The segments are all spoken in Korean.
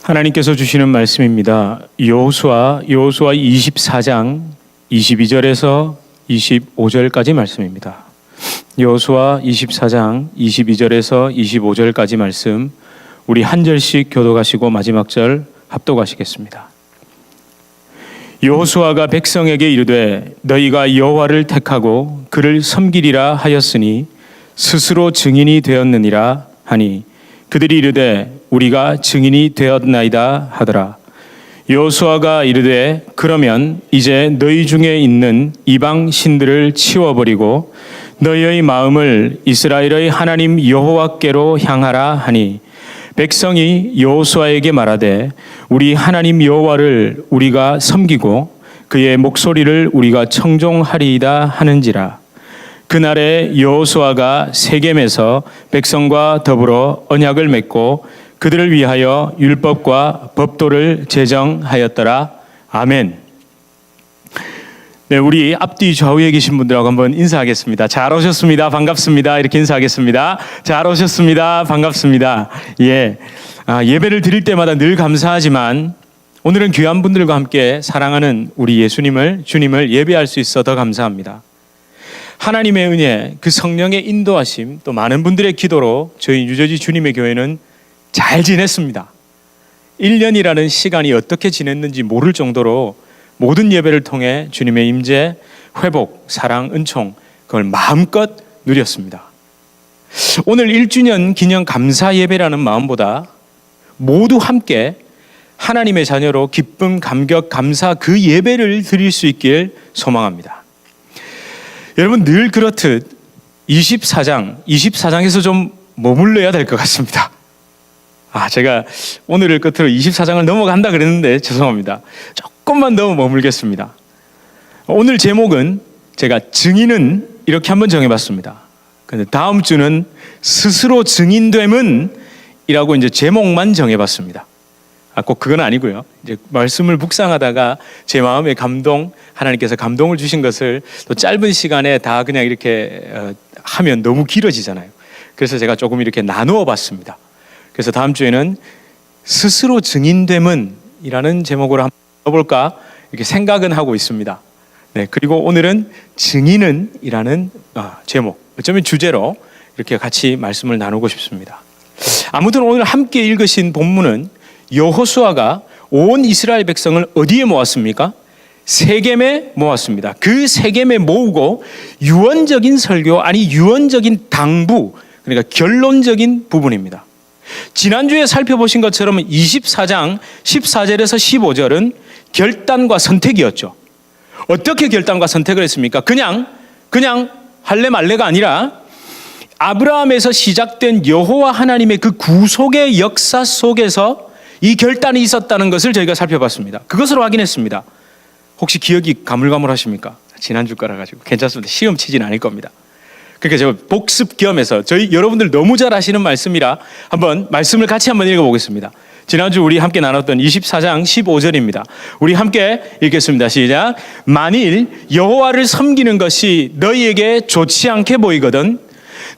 하나님께서 주시는 말씀입니다. 여호수아 24장 22절에서 25절까지 말씀입니다. 여호수아 24장 22절에서 25절까지 말씀, 우리 한 절씩 교독하시고 마지막 절 합독하시겠습니다. 여호수아가 백성에게 이르되 너희가 여호와를 택하고 그를 섬기리라 하였으니 스스로 증인이 되었느니라 하니 그들이 이르되 우리가 증인이 되었나이다 하더라. 여호수아가 이르되 그러면 이제 너희 중에 있는 이방 신들을 치워버리고 너희의 마음을 이스라엘의 하나님 여호와께로 향하라 하니 백성이 여호수아에게 말하되 우리 하나님 여호와를 우리가 섬기고 그의 목소리를 우리가 청종하리이다 하는지라. 그날에 여호수아가 세겜에서 백성과 더불어 언약을 맺고 그들을 위하여 율법과 법도를 제정하였더라. 아멘. 네, 우리 앞뒤 좌우에 계신 분들하고 한번 인사하겠습니다. 잘 오셨습니다. 반갑습니다. 이렇게 인사하겠습니다. 잘 오셨습니다. 반갑습니다. 예배를 드릴 때마다 늘 감사하지만 오늘은 귀한 분들과 함께 사랑하는 우리 주님을 예배할 수 있어 더 감사합니다. 하나님의 은혜, 그 성령의 인도하심, 또 많은 분들의 기도로 저희 유저지 주님의 교회는 잘 지냈습니다. 1년이라는 시간이 어떻게 지냈는지 모를 정도로 모든 예배를 통해 주님의 임재, 회복, 사랑, 은총, 그걸 마음껏 누렸습니다. 오늘 1주년 기념 감사 예배라는 마음보다 모두 함께 하나님의 자녀로 기쁨, 감격, 감사 그 예배를 드릴 수 있길 소망합니다. 여러분 늘 그렇듯 24장에서 좀 머물러야 될 것 같습니다. 제가 오늘을 끝으로 24장을 넘어간다 그랬는데 죄송합니다. 조금만 더 머물겠습니다. 오늘 제목은 제가 증인은 이렇게 한번 정해봤습니다. 근데 다음 주는 스스로 증인됨은 이라고 이제 제목만 정해봤습니다. 꼭 그건 아니고요. 이제 말씀을 묵상하다가 제 마음에 하나님께서 감동을 주신 것을 또 짧은 시간에 다 그냥 이렇게 하면 너무 길어지잖아요. 그래서 제가 조금 이렇게 나누어 봤습니다. 그래서 다음 주에는 스스로 증인됨은 이라는 제목으로 한번 해볼까 이렇게 생각은 하고 있습니다. 네, 그리고 오늘은 증인은 이라는 제목, 어쩌면 주제로 이렇게 같이 말씀을 나누고 싶습니다. 아무튼 오늘 함께 읽으신 본문은 여호수아가 온 이스라엘 백성을 어디에 모았습니까? 세겜에 모았습니다. 그 세겜에 모으고 유언적인 설교, 유언적인 당부, 그러니까 결론적인 부분입니다. 지난주에 살펴보신 것처럼 24장 14절에서 15절은 결단과 선택이었죠. 어떻게 결단과 선택을 했습니까? 그냥 할래 말래가 아니라 아브라함에서 시작된 여호와 하나님의 그 구속의 역사 속에서 이 결단이 있었다는 것을 저희가 살펴봤습니다. 그것으로 확인했습니다. 혹시 기억이 가물가물하십니까? 지난주 거라 가지고 괜찮습니다. 시험 치진 않을 겁니다. 그러니까 제가 복습 겸해서 여러분들 너무 잘 아시는 말씀이라 말씀을 같이 한번 읽어보겠습니다. 지난주 우리 함께 나눴던 24장 15절입니다. 우리 함께 읽겠습니다. 시작. 만일 여호와를 섬기는 것이 너희에게 좋지 않게 보이거든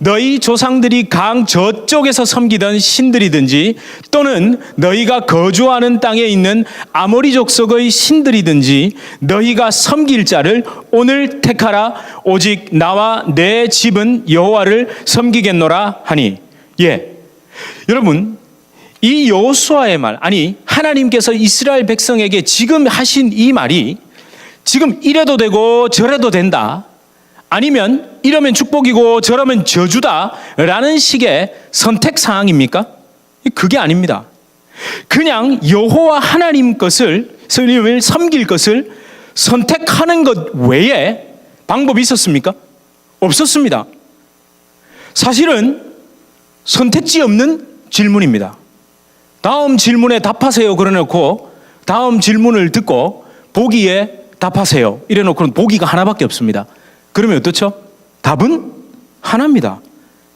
너희 조상들이 강 저쪽에서 섬기던 신들이든지 또는 너희가 거주하는 땅에 있는 아모리 족속의 신들이든지 너희가 섬길 자를 오늘 택하라. 오직 나와 내 집은 여호와를 섬기겠노라 하니. 여러분 이 여호수아의 말, 하나님께서 이스라엘 백성에게 지금 하신 이 말이 지금 이래도 되고 저래도 된다, 아니면 이러면 축복이고 저러면 저주다 라는 식의 선택 사항입니까? 그게 아닙니다. 그냥 여호와 하나님 것을 섬길 것을 선택하는 것 외에 방법이 있었습니까? 없었습니다. 사실은 선택지 없는 질문입니다. 다음 질문에 답하세요 그래놓고 다음 질문을 듣고 보기에 답하세요 이래놓고는 보기가 하나밖에 없습니다. 그러면 어떻죠? 답은 하나입니다.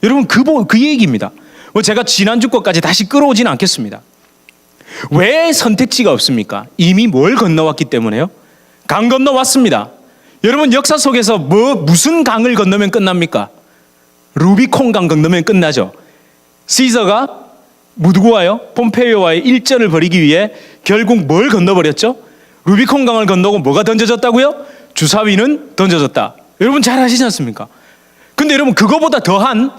여러분 그 얘기입니다. 제가 지난주 것까지 다시 끌어오지는 않겠습니다. 왜 선택지가 없습니까? 이미 뭘 건너왔기 때문에요? 강 건너왔습니다. 여러분 역사 속에서 무슨 강을 건너면 끝납니까? 루비콘 강 건너면 끝나죠. 시저가 누구와요? 폼페이오와의 일전을 벌이기 위해 결국 뭘 건너버렸죠? 루비콘 강을 건너고 뭐가 던져졌다고요? 주사위는 던져졌다. 여러분 잘 아시지 않습니까? 근데 여러분 그거보다 더한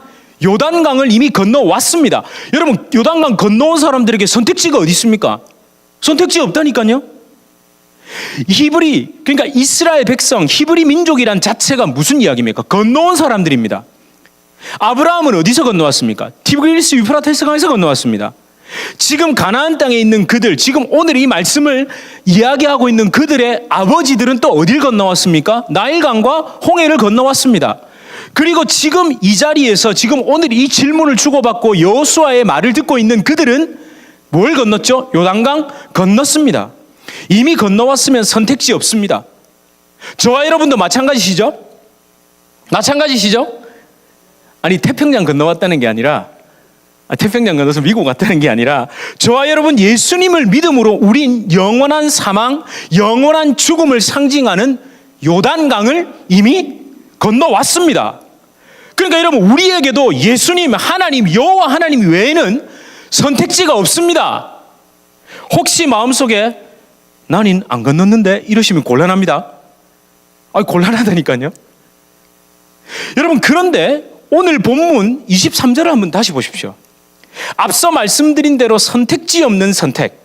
요단강을 이미 건너왔습니다. 여러분 요단강 건너온 사람들에게 선택지가 어디 있습니까? 선택지 없다니까요. 히브리, 그러니까 이스라엘 백성, 히브리 민족이란 자체가 무슨 이야기입니까? 건너온 사람들입니다. 아브라함은 어디서 건너왔습니까? 티그리스 유프라테스 강에서 건너왔습니다. 지금 가나안 땅에 있는 그들, 지금 오늘 이 말씀을 이야기하고 있는 그들의 아버지들은 또 어딜 건너왔습니까? 나일강과 홍해를 건너왔습니다. 그리고 지금 이 자리에서 지금 오늘 이 질문을 주고받고 여호수아의 말을 듣고 있는 그들은 뭘 건넜죠? 요단강 건넜습니다. 이미 건너왔으면 선택지 없습니다. 저와 여러분도 마찬가지시죠? 마찬가지시죠? 아니 태평양 건너왔다는 게 아니라 태평양 건너서 미국 갔다는 게 아니라 저와 여러분 예수님을 믿음으로 우린 영원한 사망, 영원한 죽음을 상징하는 요단강을 이미 건너왔습니다. 그러니까 여러분 우리에게도 예수님, 하나님, 여호와 하나님 외에는 선택지가 없습니다. 혹시 마음속에 나는 안 건넜는데 이러시면 곤란합니다. 곤란하다니까요. 여러분 그런데 오늘 본문 23절을 한번 다시 보십시오. 앞서 말씀드린 대로 선택지 없는 선택,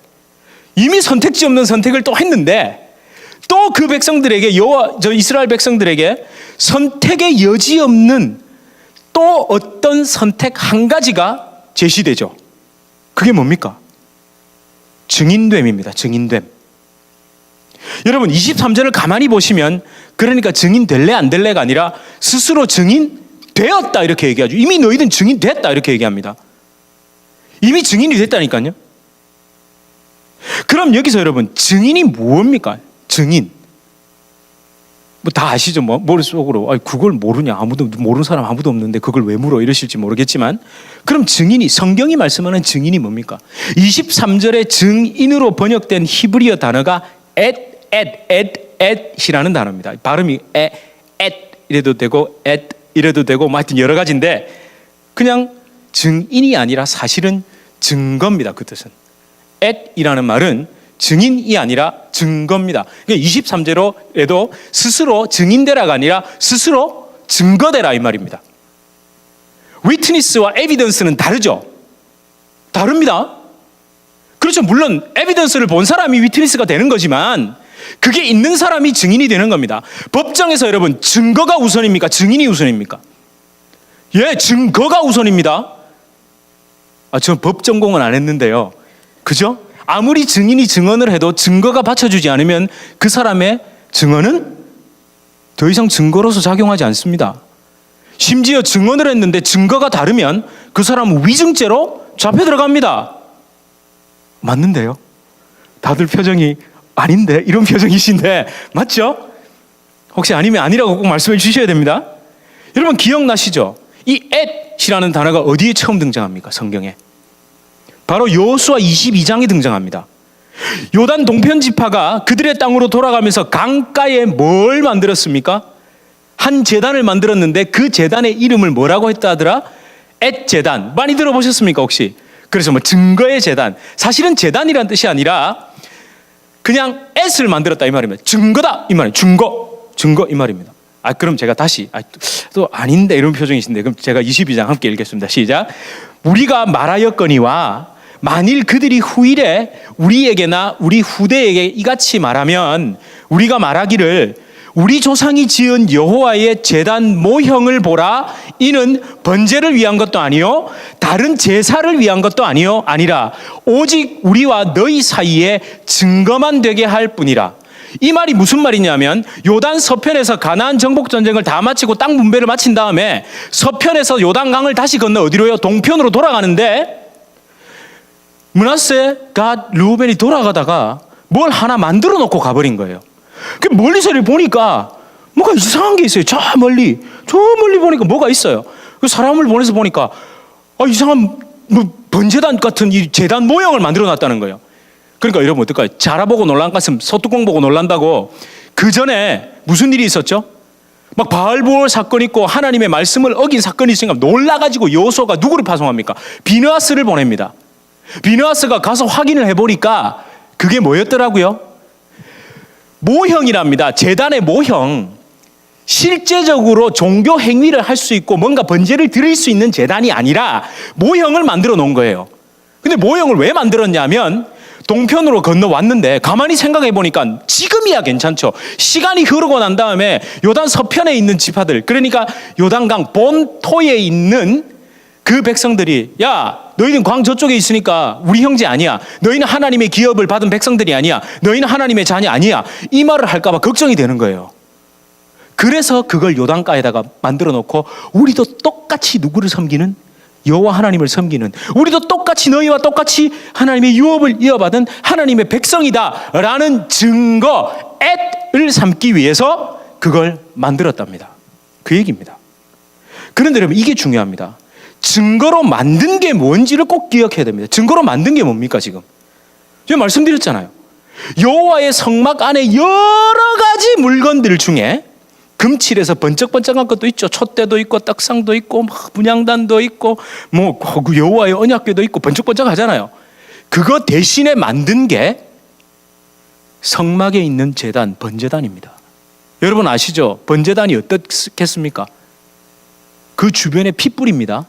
이미 선택지 없는 선택을 또 했는데 또 그 백성들에게 이스라엘 백성들에게 선택의 여지 없는 또 어떤 선택 한 가지가 제시되죠. 그게 뭡니까? 증인됨입니다. 증인됨. 여러분 23절을 가만히 보시면 그러니까 증인 될래 안 될래가 아니라 스스로 증인 되었다 이렇게 얘기하죠. 이미 너희는 증인 됐다 이렇게 얘기합니다. 이미 증인이 됐다니까요. 그럼 여기서 여러분 증인이 뭡니까? 증인. 뭐 다 아시죠? 뭐 머릿속으로 그걸 모르냐, 아무도 모르는 사람 아무도 없는데 그걸 왜 물어 이러실지 모르겠지만 그럼 증인이, 성경이 말씀하는 증인이 뭡니까? 23절의 증인으로 번역된 히브리어 단어가 et이라는 단어입니다. 발음이 et 이래도 되고 et 이래도 되고 뭐 하여튼 여러 가지인데 그냥 증인이 아니라 사실은 증거입니다. 그 뜻은 et이라는 말은 증인이 아니라 증거입니다. 그러니까 23절에도 스스로 증인되라가 아니라 스스로 증거되라 이 말입니다. witness와 evidence는 다르죠. 다릅니다. 그렇죠. 물론 evidence를 본 사람이 witness가 되는 거지만 그게 있는 사람이 증인이 되는 겁니다. 법정에서 여러분 증거가 우선입니까? 증인이 우선입니까? 예, 증거가 우선입니다. 전 법 전공은 안 했는데요. 그죠? 아무리 증인이 증언을 해도 증거가 받쳐주지 않으면 그 사람의 증언은 더 이상 증거로서 작용하지 않습니다. 심지어 증언을 했는데 증거가 다르면 그 사람은 위증죄로 잡혀 들어갑니다. 맞는데요? 다들 표정이 아닌데 이런 표정이신데 맞죠? 혹시 아니면 아니라고 꼭 말씀해 주셔야 됩니다. 여러분 기억나시죠? 이 at이라는 단어가 어디에 처음 등장합니까? 성경에. 바로 여호수아 22장에 등장합니다. 요단 동편 지파가 그들의 땅으로 돌아가면서 강가에 뭘 만들었습니까? 한 제단을 만들었는데 그 제단의 이름을 뭐라고 했다 하더라? at 제단. 많이 들어보셨습니까 혹시? 그래서 뭐 증거의 제단. 사실은 제단이란 뜻이 아니라 그냥 at을 만들었다 이 말입니다. 증거다 이 말이에요. 증거 이 말입니다. 그럼 제가 다시 또 아닌데 이런 표정이신데 그럼 제가 22장 함께 읽겠습니다. 시작. 우리가 말하였거니와 만일 그들이 후일에 우리에게나 우리 후대에게 이같이 말하면 우리가 말하기를 우리 조상이 지은 여호와의 제단 모형을 보라. 이는 번제를 위한 것도 아니요 다른 제사를 위한 것도 아니라 오직 우리와 너희 사이에 증거만 되게 할 뿐이라. 이 말이 무슨 말이냐면 요단 서편에서 가나안 정복 전쟁을 다 마치고 땅 분배를 마친 다음에 서편에서 요단강을 다시 건너 어디로요? 동편으로 돌아가는데 므낫세, 갓, 르우벤이 돌아가다가 뭘 하나 만들어 놓고 가버린 거예요. 그 멀리서 보니까 뭐가 이상한 게 있어요. 저 멀리 보니까 뭐가 있어요. 그 사람을 보내서 보니까 이상한 뭐 번제단 같은 이 제단 모형을 만들어 놨다는 거예요. 그러니까 여러분 어떨까요? 자라보고 놀란 가슴 소뚜껑 보고 놀란다고. 그 전에 무슨 일이 있었죠? 막 바알보올 사건 있고 하나님의 말씀을 어긴 사건이 있으니까 놀라가지고 여호수아가 누구를 파송합니까? 비느하스를 보냅니다. 비느하스가 가서 확인을 해보니까 그게 뭐였더라고요? 모형이랍니다. 제단의 모형. 실제적으로 종교 행위를 할 수 있고 뭔가 번제를 드릴 수 있는 제단이 아니라 모형을 만들어 놓은 거예요. 근데 모형을 왜 만들었냐면 동편으로 건너왔는데 가만히 생각해 보니까 지금이야 괜찮죠. 시간이 흐르고 난 다음에 요단 서편에 있는 지파들, 그러니까 요단강 본토에 있는 그 백성들이, 야 너희는 광 저쪽에 있으니까 우리 형제 아니야, 너희는 하나님의 기업을 받은 백성들이 아니야, 너희는 하나님의 자녀 아니야, 이 말을 할까 봐 걱정이 되는 거예요. 그래서 그걸 요단가에다가 만들어 놓고 우리도 똑같이 누구를 섬기는? 여호와 하나님을 섬기는, 우리도 똑같이 너희와 똑같이 하나님의 유업을 이어받은 하나님의 백성이다 라는 증거, 앳을 삼기 위해서 그걸 만들었답니다. 그 얘기입니다. 그런데 여러분, 이게 중요합니다. 증거로 만든 게 뭔지를 꼭 기억해야 됩니다. 증거로 만든 게 뭡니까? 지금 제가 말씀드렸잖아요. 여호와의 성막 안에 여러 가지 물건들 중에 금칠에서 번쩍번쩍한 것도 있죠. 촛대도 있고 떡상도 있고 분향단도 있고 뭐 여호와의 언약궤도 있고 번쩍번쩍하잖아요. 그거 대신에 만든 게 성막에 있는 제단, 번제단입니다. 여러분 아시죠? 번제단이 어떻겠습니까? 그 주변에 피 뿌립니다.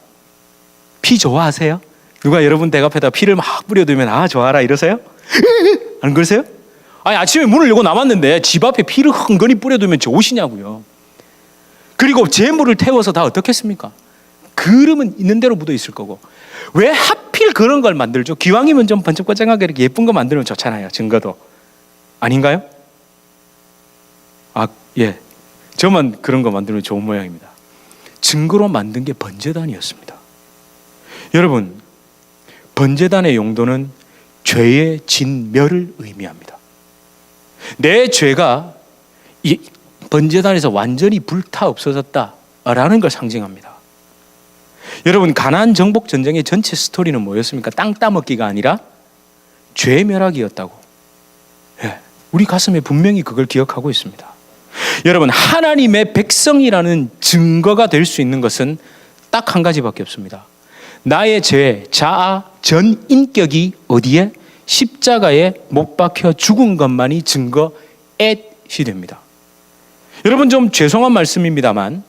피 좋아하세요? 누가 여러분 대갑에다 피를 막 뿌려두면 아 좋아라 이러세요? 안 그러세요? 아니 아침에 문을 열고 나왔는데 집 앞에 피를 흥건히 뿌려두면 좋으시냐고요. 그리고 재물을 태워서 다 어떻겠습니까? 그름은 있는 대로 묻어 있을 거고. 왜 하필 그런 걸 만들죠? 기왕이면 좀 번쩍번쩍하게 이렇게 예쁜 거 만들면 좋잖아요. 증거도 아닌가요? 아 예, 저만 그런 거 만들면 좋은 모양입니다. 증거로 만든 게 번제단이었습니다. 여러분, 번제단의 용도는 죄의 진멸을 의미합니다. 내 죄가 이 번제단에서 완전히 불타 없어졌다라는 걸 상징합니다. 여러분, 가나안 정복 전쟁의 전체 스토리는 뭐였습니까? 땅 따먹기가 아니라 죄 멸하기였다고. 예, 우리 가슴에 분명히 그걸 기억하고 있습니다. 여러분, 하나님의 백성이라는 증거가 될 수 있는 것은 딱 한 가지밖에 없습니다. 나의 죄, 자아, 전 인격이 어디에? 십자가에 못 박혀 죽은 것만이 증거, 앳이 됩니다. 여러분, 좀 죄송한 말씀입니다만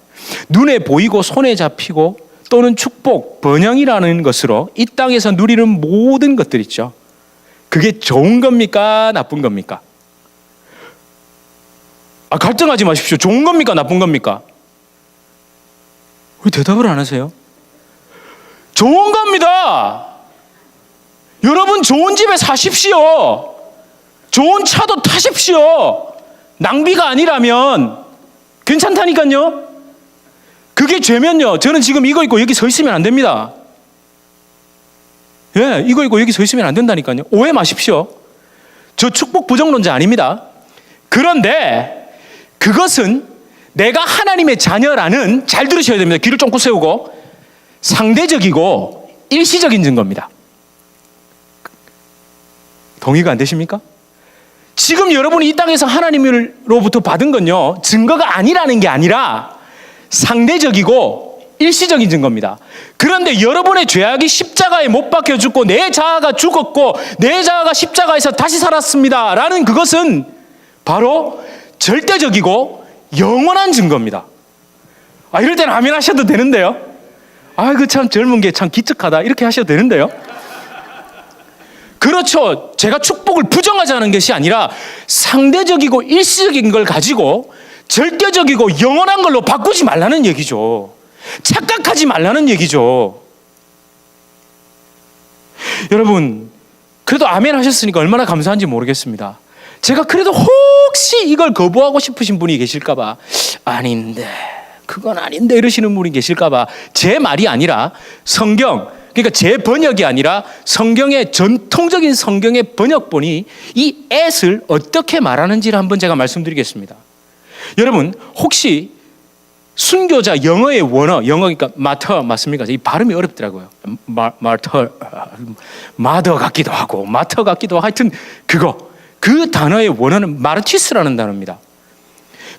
눈에 보이고 손에 잡히고 또는 축복, 번영이라는 것으로 이 땅에서 누리는 모든 것들 있죠. 그게 좋은 겁니까? 나쁜 겁니까? 갈등하지 마십시오. 좋은 겁니까? 나쁜 겁니까? 왜 대답을 안 하세요? 좋은 겁니다. 여러분, 좋은 집에 사십시오. 좋은 차도 타십시오. 낭비가 아니라면 괜찮다니까요. 그게 죄면요, 저는 지금 이거 입고 여기 서 있으면 안 됩니다. 예, 이거 입고 여기 서 있으면 안 된다니까요. 오해 마십시오. 저 축복 부정론자 아닙니다. 그런데 그것은 내가 하나님의 자녀라는, 잘 들으셔야 됩니다. 귀를 쫑긋 세우고, 상대적이고 일시적인 증거입니다. 동의가 안 되십니까? 지금 여러분이 이 땅에서 하나님으로부터 받은 건요, 증거가 아니라는 게 아니라 상대적이고 일시적인 증거입니다. 그런데 여러분의 죄악이 십자가에 못 박혀 죽고 내 자아가 죽었고 내 자아가 십자가에서 다시 살았습니다 라는 그것은 바로 절대적이고 영원한 증거입니다. 이럴 때는 아멘 하셔도 되는데요. 그 참 젊은 게 참 기특하다 이렇게 하셔도 되는데요. 그렇죠. 제가 축복을 부정하자는 것이 아니라 상대적이고 일시적인 걸 가지고 절대적이고 영원한 걸로 바꾸지 말라는 얘기죠. 착각하지 말라는 얘기죠. 여러분, 그래도 아멘 하셨으니까 얼마나 감사한지 모르겠습니다. 제가 그래도 혹시 이걸 거부하고 싶으신 분이 계실까 봐, 아닌데 그건 아닌데 이러시는 분이 계실까 봐 제 말이 아니라 성경, 그러니까 제 번역이 아니라 성경의 전통적인 성경의 번역본이 이 앳을 어떻게 말하는지를 한번 제가 말씀드리겠습니다. 여러분, 혹시 순교자 영어의 원어, 영어니까 마터 맞습니까? 이 발음이 어렵더라고요. 마더 같기도 하고 마터 같기도 하고, 하여튼 그 단어의 원어는 마르티스라는 단어입니다.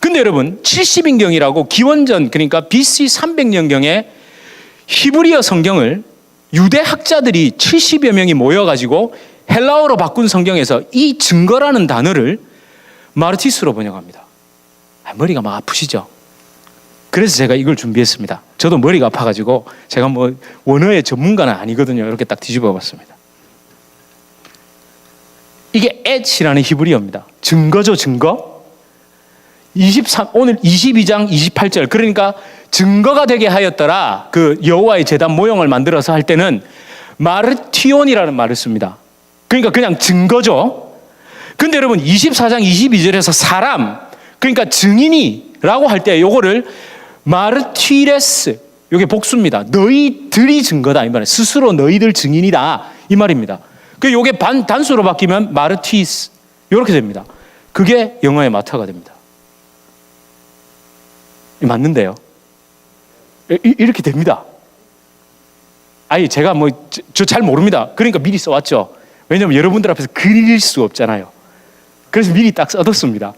근데 여러분, 70인경이라고 기원전, 그러니까 BC 300년경에 히브리어 성경을 유대 학자들이 70여 명이 모여가지고 헬라어로 바꾼 성경에서 이 증거라는 단어를 마르티스로 번역합니다. 머리가 막 아프시죠? 그래서 제가 이걸 준비했습니다. 저도 머리가 아파가지고 제가 뭐 원어의 전문가는 아니거든요. 이렇게 딱 뒤집어 봤습니다. 이게 et이라는 히브리어입니다. 증거죠, 증거. 오늘 22장 28절, 그러니까 증거가 되게 하였더라. 그 여호와의 제단 모형을 만들어서 할 때는 마르티온이라는 말을 씁니다. 그러니까 그냥 증거죠. 근데 여러분 24장 22절에서 사람, 그러니까 증인이라고 할 때 요거를 마르티레스, 이게 복수입니다. 너희들이 증거다 이 말이에요. 스스로 너희들 증인이다 이 말입니다. 그 요게 단수로 바뀌면 마르티스 이렇게 됩니다. 그게 영어의 마타가 됩니다. 맞는데요. 이렇게 됩니다. 아니 제가 뭐 저 잘 모릅니다. 그러니까 미리 써왔죠. 왜냐하면 여러분들 앞에서 그릴 수 없잖아요. 그래서 미리 딱 써뒀습니다.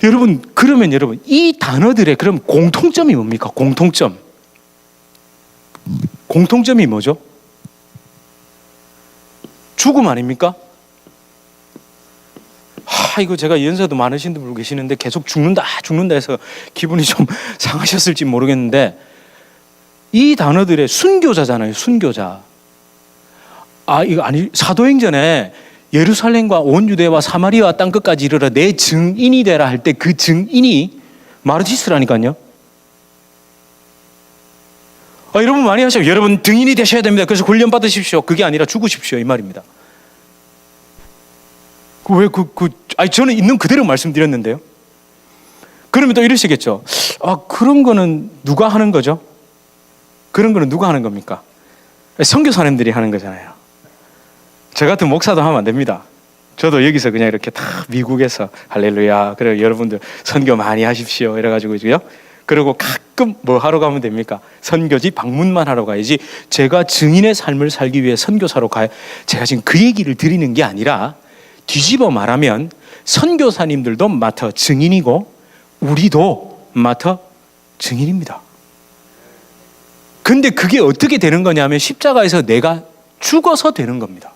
여러분, 그러면 여러분 이 단어들의 그럼 공통점이 뭡니까? 공통점이 뭐죠? 죽음 아닙니까? 이거 제가 연세도 많으신 분 계시는데 계속 죽는다 해서 기분이 좀 상하셨을지 모르겠는데, 이 단어들의 순교자잖아요. 순교자. 이거 아니, 사도행전에 예루살렘과 온 유대와 사마리아 땅 끝까지 이르러 내 증인이 되라 할 때 그 증인이 마르티스라니까요. 여러분 많이 하셔요. 여러분 증인이 되셔야 됩니다. 그래서 훈련 받으십시오. 그게 아니라 죽으십시오 이 말입니다. 저는 있는 그대로 말씀드렸는데요. 그러면 또 이러시겠죠. 그런 거는 누가 하는 거죠? 그런 거는 누가 하는 겁니까? 선교사님들이 하는 거잖아요. 저 같은 목사도 하면 안 됩니다. 저도 여기서 그냥 이렇게 다 미국에서 할렐루야, 그래 여러분들 선교 많이 하십시오 이래가지고요. 그리고 가끔 뭐 하러 가면 됩니까? 선교지 방문만 하러 가야지. 제가 증인의 삶을 살기 위해 선교사로 가야. 제가 지금 그 얘기를 드리는 게 아니라 뒤집어 말하면 선교사님들도 마터 증인이고 우리도 마터 증인입니다. 근데 그게 어떻게 되는 거냐면 십자가에서 내가 죽어서 되는 겁니다.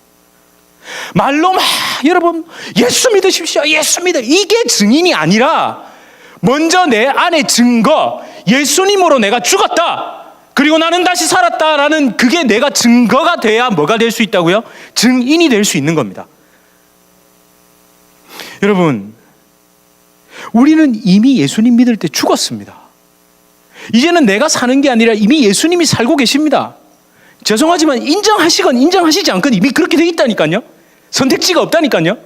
말로 막 여러분 예수 믿으십시오, 예수 믿어, 이게 증인이 아니라 먼저 내 안에 증거, 예수님으로 내가 죽었다, 그리고 나는 다시 살았다라는 그게 내가 증거가 돼야 뭐가 될 수 있다고요? 증인이 될 수 있는 겁니다. 여러분, 우리는 이미 예수님 믿을 때 죽었습니다. 이제는 내가 사는 게 아니라 이미 예수님이 살고 계십니다. 죄송하지만 인정하시건 인정하시지 않건 이미 그렇게 돼 있다니까요. 선택지가 없다니까요.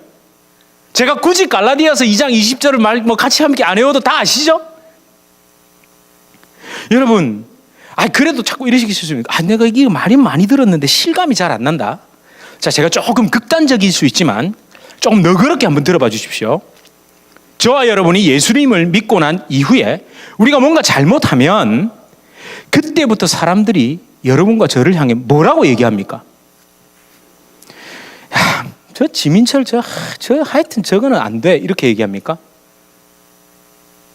제가 굳이 갈라디아서 2장 20절을 같이 함께 안 외워도 다 아시죠? 여러분, 그래도 자꾸 이러시기 싫습니다. 내가 이게 말이 많이 들었는데 실감이 잘 안 난다. 자, 제가 조금 극단적일 수 있지만 조금 너그럽게 한번 들어봐 주십시오. 저와 여러분이 예수님을 믿고 난 이후에 우리가 뭔가 잘못하면 그때부터 사람들이 여러분과 저를 향해 뭐라고 얘기합니까? 저 지민철 저 하여튼 저거는 안 돼, 이렇게 얘기합니까?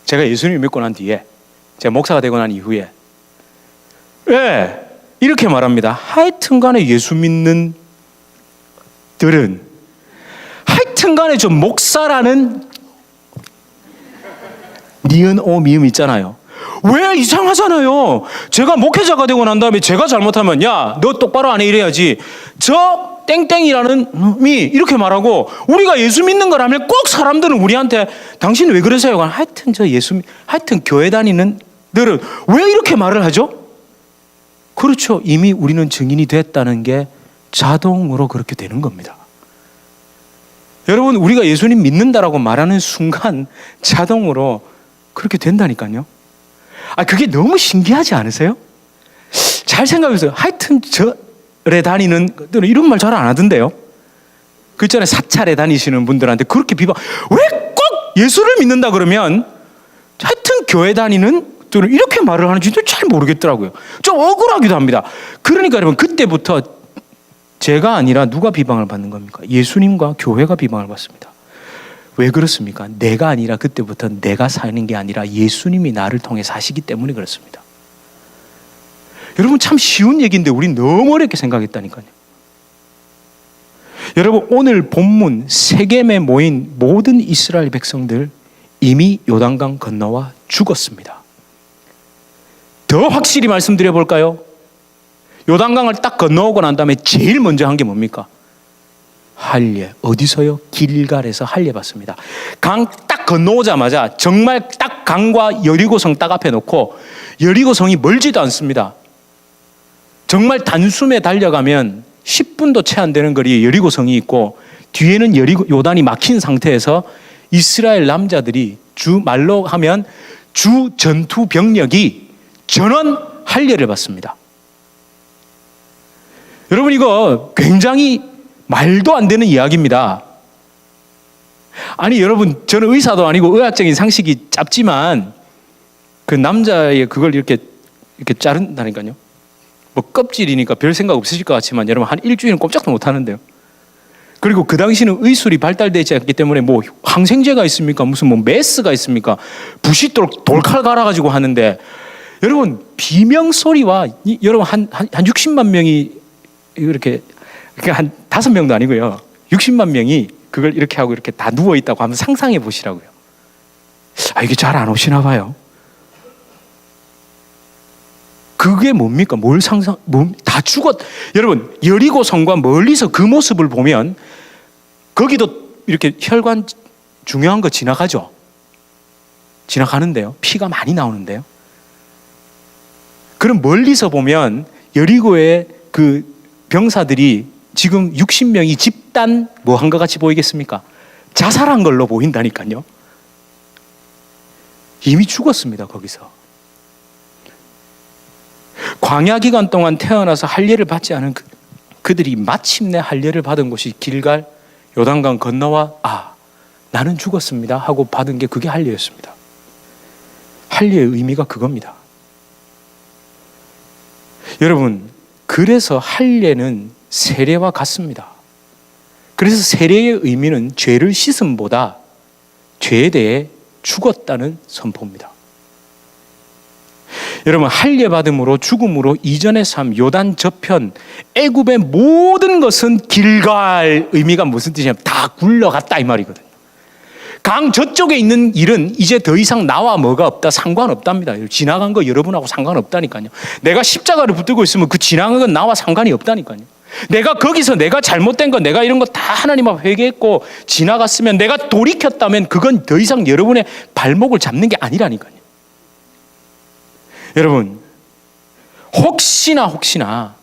제가 예수님을 믿고 난 뒤에, 제가 목사가 되고 난 이후에 이렇게 말합니다. 하여튼 간에 예수 믿는 들은 하여튼 간에 저 목사라는 니은 오 미음 있잖아요. 왜? 이상하잖아요. 제가 목회자가 되고 난 다음에 제가 잘못하면 야, 너 똑바로 안 해 이래야지. 저 땡땡이라는 미 이렇게 말하고, 우리가 예수 믿는 거라면 꼭 사람들은 우리한테 당신 왜 그러세요? 하여튼 하여튼 교회 다니는 들은 왜 이렇게 말을 하죠? 그렇죠. 이미 우리는 증인이 됐다는 게 자동으로 그렇게 되는 겁니다. 여러분, 우리가 예수님 믿는다라고 말하는 순간 자동으로 그렇게 된다니까요. 그게 너무 신기하지 않으세요? 잘 생각해보세요. 하여튼 절에 다니는 이런 말 잘 안 하던데요. 그 전에 사찰에 다니시는 분들한테 그렇게 비방, 왜 꼭 예수를 믿는다 그러면 하여튼 교회 다니는 분들은 이렇게 말을 하는지도 잘 모르겠더라고요. 좀 억울하기도 합니다. 그러니까 여러분, 그때부터 제가 아니라 누가 비방을 받는 겁니까? 예수님과 교회가 비방을 받습니다. 왜 그렇습니까? 내가 아니라 그때부터 내가 사는 게 아니라 예수님이 나를 통해 사시기 때문에 그렇습니다. 여러분 참 쉬운 얘기인데 우리 너무 어렵게 생각했다니까요. 여러분 오늘 본문 세겜에 모인 모든 이스라엘 백성들 이미 요단강 건너와 죽었습니다. 더 확실히 말씀드려 볼까요? 요단강을 딱 건너오고 난 다음에 제일 먼저 한 게 뭡니까? 할례. 어디서요? 길갈에서 할례 받습니다. 강 딱 건너오자마자 정말 딱 강과 여리고성 딱 앞에 놓고, 여리고성이 멀지도 않습니다. 정말 단숨에 달려가면 10분도 채 안 되는 거리에 여리고성이 있고, 뒤에는 요단이 막힌 상태에서 이스라엘 남자들이 말로 하면 주 전투 병력이 전원 할례를 받습니다. 여러분 이거 굉장히 말도 안 되는 이야기입니다. 아니 여러분, 저는 의사도 아니고 의학적인 상식이 짧지만 그 남자의 그걸 이렇게 자른다니까요. 뭐 껍질이니까 별 생각 없으실 것 같지만 여러분 한 일주일은 꼼짝도 못 하는데요. 그리고 그 당시는 의술이 발달되지 않기 때문에 뭐 항생제가 있습니까? 무슨 뭐 메스가 있습니까? 부싯돌 돌칼 갈아가지고 하는데, 여러분 비명 소리와 여러분 한 60만 명이 이렇게 한 5명도 아니고요. 60만 명이 그걸 이렇게 하고 이렇게 다 누워 있다고 한번 상상해 보시라고요. 이게 잘 안 오시나 봐요. 그게 뭡니까? 다 여러분 여리고성과 멀리서 그 모습을 보면 거기도 이렇게 혈관 중요한 거 지나가죠. 지나가는데요. 피가 많이 나오는데요. 그럼 멀리서 보면 여리고의 그 병사들이 지금 60명이 집단 뭐 한 것 같이 보이겠습니까? 자살한 걸로 보인다니까요. 이미 죽었습니다. 거기서. 광야 기간 동안 태어나서 할례를 받지 않은 그들이 마침내 할례를 받은 곳이 길갈 요단강 건너와 나는 죽었습니다 하고 받은 게 그게 할례였습니다. 할례의 의미가 그겁니다. 여러분, 그래서 할례는 세례와 같습니다. 그래서 세례의 의미는 죄를 씻음보다 죄에 대해 죽었다는 선포입니다. 여러분, 할례 받음으로 죽음으로 이전의 삶, 요단 저편, 애굽의 모든 것은 길갈 의미가 무슨 뜻이냐면 다 굴러갔다 이 말이거든요. 강 저쪽에 있는 일은 이제 더 이상 나와 뭐가 없다, 상관없답니다. 지나간 거 여러분하고 상관없다니까요. 내가 십자가를 붙들고 있으면 그 지나간 건 나와 상관이 없다니까요. 내가 거기서 내가 잘못된 거, 내가 이런 거 다 하나님 앞에 회개했고 지나갔으면, 내가 돌이켰다면 그건 더 이상 여러분의 발목을 잡는 게 아니라니까요. 여러분, 혹시나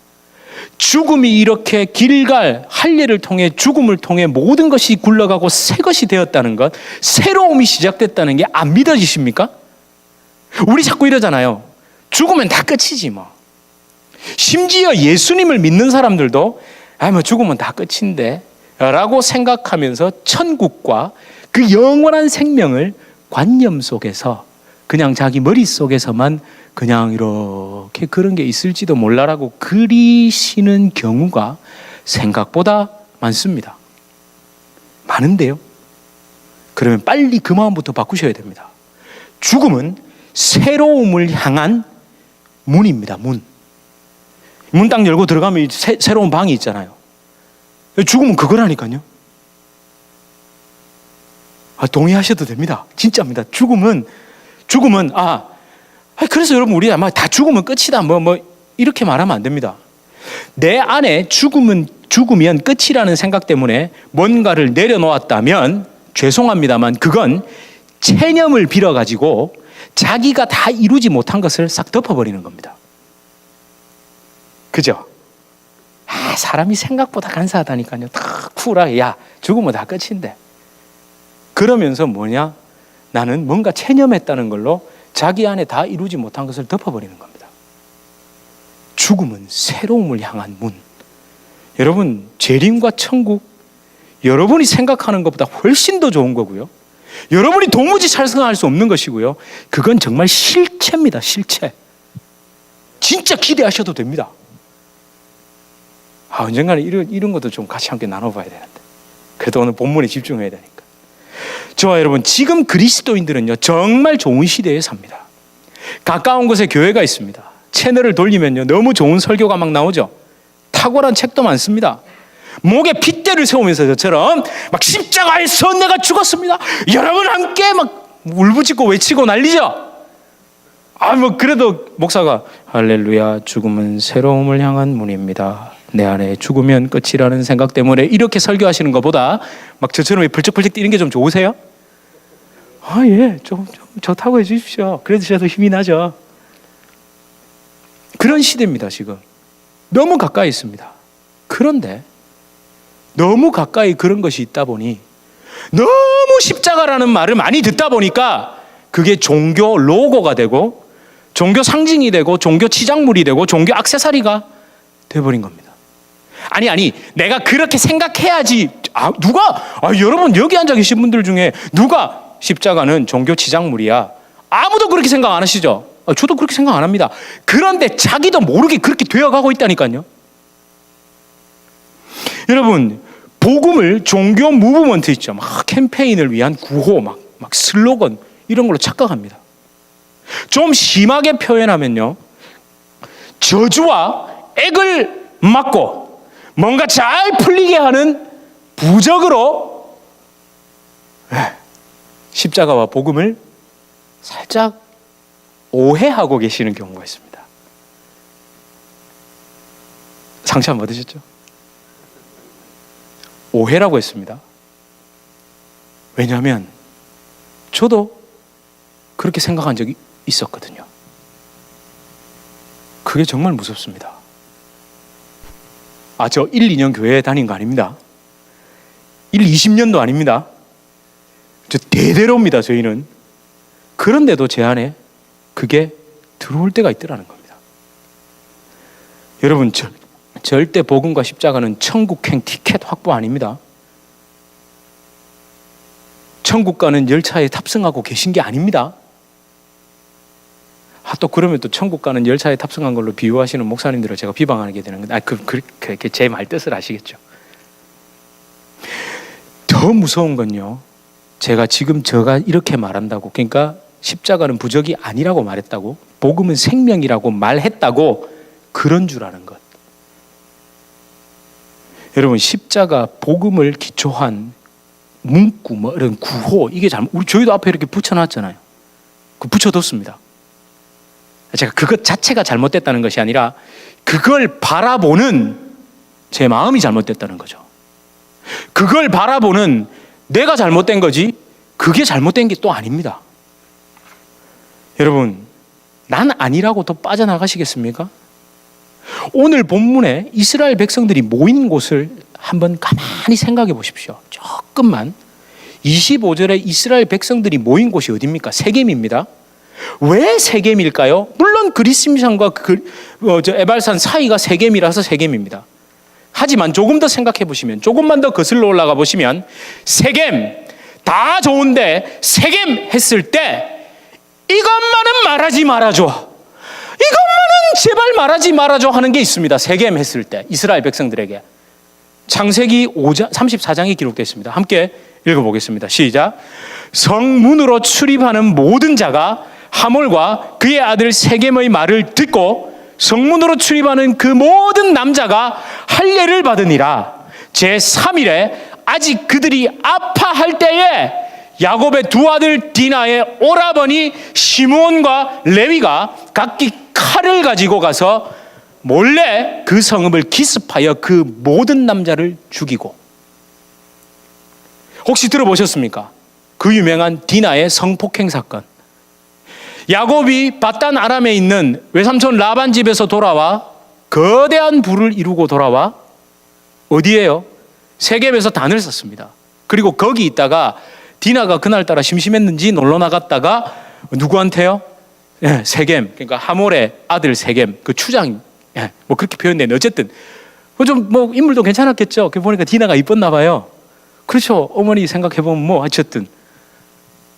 죽음이 이렇게 길갈 할례를 통해, 죽음을 통해 모든 것이 굴러가고 새 것이 되었다는 것, 새로움이 시작됐다는 게 안 믿어지십니까? 우리 자꾸 이러잖아요. 죽으면 다 끝이지 뭐. 심지어 예수님을 믿는 사람들도 뭐 죽으면 다 끝인데 라고 생각하면서 천국과 그 영원한 생명을 관념 속에서 그냥 자기 머릿속에서만 그냥 이렇게 그런 게 있을지도 몰라라고 그리시는 경우가 생각보다 많습니다. 많은데요. 그러면 빨리 그 마음부터 바꾸셔야 됩니다. 죽음은 새로움을 향한 문입니다. 문 딱 열고 들어가면 새로운 방이 있잖아요. 죽음은 그거라니까요. 동의하셔도 됩니다. 진짜입니다. 죽음은 그래서 여러분, 우리 아마 다 죽으면 끝이다 뭐 이렇게 말하면 안 됩니다. 내 안에 죽으면 끝이라는 생각 때문에 뭔가를 내려놓았다면 죄송합니다만 그건 체념을 빌어가지고 자기가 다 이루지 못한 것을 싹 덮어버리는 겁니다. 그죠? 사람이 생각보다 간사하다니까요. 다 쿨하게 죽으면 다 끝인데, 그러면서 나는 뭔가 체념했다는 걸로 자기 안에 다 이루지 못한 것을 덮어버리는 겁니다. 죽음은 새로움을 향한 문. 여러분, 재림과 천국, 여러분이 생각하는 것보다 훨씬 더 좋은 거고요. 여러분이 도무지 상상할 수 없는 것이고요. 그건 정말 실체입니다. 실체. 진짜 기대하셔도 됩니다. 언젠가는 이런 것도 좀 같이 함께 나눠봐야 되는데, 그래도 오늘 본문에 집중해야 되니까. 저와 여러분, 지금 그리스도인들은요 정말 좋은 시대에 삽니다. 가까운 곳에 교회가 있습니다. 채널을 돌리면요, 너무 좋은 설교가 막 나오죠. 탁월한 책도 많습니다. 목에 핏대를 세우면서 저처럼 막 십자가에서 내가 죽었습니다, 여러분 함께 막 울부짖고 외치고 난리죠. 뭐 그래도 목사가 할렐루야, 죽음은 새로움을 향한 문입니다, 내 안에 죽으면 끝이라는 생각 때문에, 이렇게 설교하시는 것보다 막 저처럼 벌쩍벌쩍 뛰는 게 좀 좋으세요? 예, 좀 좋다고 해주십시오. 그래도 저도 힘이 나죠. 그런 시대입니다. 지금 너무 가까이 있습니다. 그런데 너무 가까이 그런 것이 있다 보니, 너무 십자가라는 말을 많이 듣다 보니까 그게 종교 로고가 되고, 종교 상징이 되고, 종교 치장물이 되고, 종교 액세서리가 돼버린 겁니다. 아니 내가 그렇게 생각해야지. 여러분 여기 앉아 계신 분들 중에 누가 십자가는 종교 치장물이야, 아무도 그렇게 생각 안 하시죠? 저도 그렇게 생각 안 합니다. 그런데 자기도 모르게 그렇게 되어가고 있다니까요. 여러분, 복음을 종교 무브먼트 있죠, 막 캠페인을 위한 구호, 막 슬로건 이런 걸로 착각합니다. 좀 심하게 표현하면요, 저주와 액을 막고 뭔가 잘 풀리게 하는 부적으로 십자가와 복음을 살짝 오해하고 계시는 경우가 있습니다. 상처 안 받으셨죠? 오해라고 했습니다. 왜냐하면 저도 그렇게 생각한 적이 있었거든요. 그게 정말 무섭습니다. 저 1, 2년 교회에 다닌 거 아닙니다. 1, 20년도 아닙니다. 저 대대로입니다, 저희는. 그런데도 제 안에 그게 들어올 때가 있더라는 겁니다. 여러분, 절대 복음과 십자가는 천국행 티켓 확보 아닙니다. 천국 가는 열차에 탑승하고 계신 게 아닙니다. 또 그러면 또 천국 가는 열차에 탑승한 걸로 비유하시는 목사님들을 제가 비방하게 되는 건데, 그렇게 제 말 뜻을 아시겠죠? 더 무서운 건요, 제가 지금 제가 이렇게 말한다고, 그러니까 십자가는 부적이 아니라고 말했다고, 복음은 생명이라고 말했다고, 그런 줄 아는 것. 여러분, 십자가 복음을 기초한 문구, 이런 구호, 이게 저희도 앞에 이렇게 붙여놨잖아요. 붙여뒀습니다. 제가 그것 자체가 잘못됐다는 것이 아니라 그걸 바라보는 제 마음이 잘못됐다는 거죠. 그걸 바라보는 내가 잘못된 거지, 그게 잘못된 게 또 아닙니다. 여러분, 난 아니라고 더 빠져나가시겠습니까? 오늘 본문에 이스라엘 백성들이 모인 곳을 한번 가만히 생각해 보십시오. 조금만. 25절에 이스라엘 백성들이 모인 곳이 어디입니까? 세겜입니다. 왜 세겜일까요? 물론 그리심산과 에발산 사이가 세겜이라서 세겜입니다. 하지만 조금 더 생각해 보시면, 조금만 더 거슬러 올라가 보시면, 세겜 다 좋은데 세겜 했을 때 이것만은 말하지 말아줘, 이것만은 제발 말하지 말아줘 하는 게 있습니다. 세겜 했을 때 이스라엘 백성들에게. 창세기 5장 34장에 기록되어 있습니다. 함께 읽어보겠습니다. 시작. 성문으로 출입하는 모든 자가 하몰과 그의 아들 세겜의 말을 듣고 성문으로 출입하는 그 모든 남자가 할례를 받으니라. 제3일에 아직 그들이 아파할 때에 야곱의 두 아들 디나의 오라버니 시므온과 레위가 각기 칼을 가지고 가서 몰래 그 성읍을 기습하여 그 모든 남자를 죽이고. 혹시 들어보셨습니까? 그 유명한 디나의 성폭행 사건. 야곱이 바단 아람에 있는 외삼촌 라반 집에서 돌아와 거대한 부를 이루고 돌아와 어디에요? 세겜에서 단을 썼습니다. 그리고 거기 있다가 디나가 그날따라 심심했는지 놀러 나갔다가 누구한테요? 세겜, 그러니까 하몰의 아들 세겜, 그 추장, 그렇게 표현되는데 어쨌든 좀 인물도 괜찮았겠죠. 보니까 디나가 이뻤나 봐요. 그렇죠. 어머니 생각해보면 어쨌든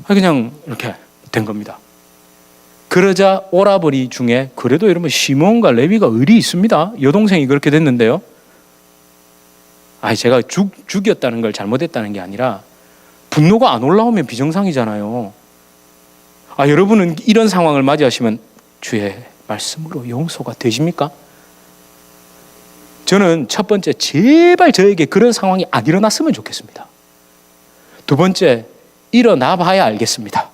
그냥 이렇게 된 겁니다. 그러자 오라버니 중에 그래도 여러분 시몬과 레위가 의리 있습니다. 여동생이 그렇게 됐는데요. 제가 죽였다는 걸 잘못했다는 게 아니라 분노가 안 올라오면 비정상이잖아요. 여러분은 이런 상황을 맞이하시면 주의 말씀으로 용서가 되십니까? 저는 첫 번째, 제발 저에게 그런 상황이 안 일어났으면 좋겠습니다. 두 번째, 일어나 봐야 알겠습니다.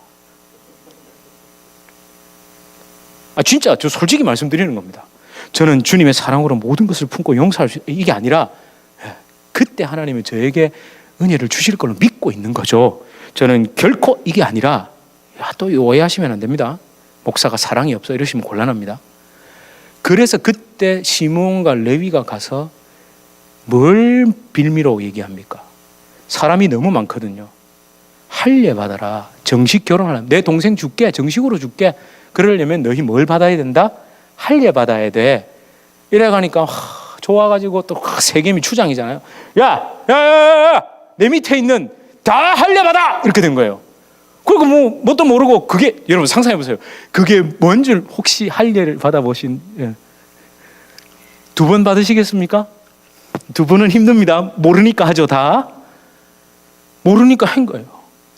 진짜 저 솔직히 말씀드리는 겁니다. 저는 주님의 사랑으로 모든 것을 품고 용서할 수, 이게 아니라 그때 하나님은 저에게 은혜를 주실 걸로 믿고 있는 거죠. 저는 결코 이게 아니라, 또 오해하시면 안 됩니다. 목사가 사랑이 없어 이러시면 곤란합니다. 그래서 그때 시므온과 레위가 가서 뭘 빌미로 얘기합니까? 사람이 너무 많거든요. 할례 받아라. 정식 결혼하라. 내 동생 줄게. 정식으로 줄게. 그러려면 너희 뭘 받아야 된다? 할례 받아야 돼. 이래 가니까 좋아가지고 또 세겜이 추장이잖아요. 야, 내 밑에 있는 다 할례 받아. 이렇게 된 거예요. 그리고 뭣도 모르고, 그게 여러분 상상해 보세요. 그게 뭔 줄 혹시 할례를 받아보신, 두 번 받으시겠습니까? 두 번은 힘듭니다. 모르니까 하죠. 다 모르니까 한 거예요.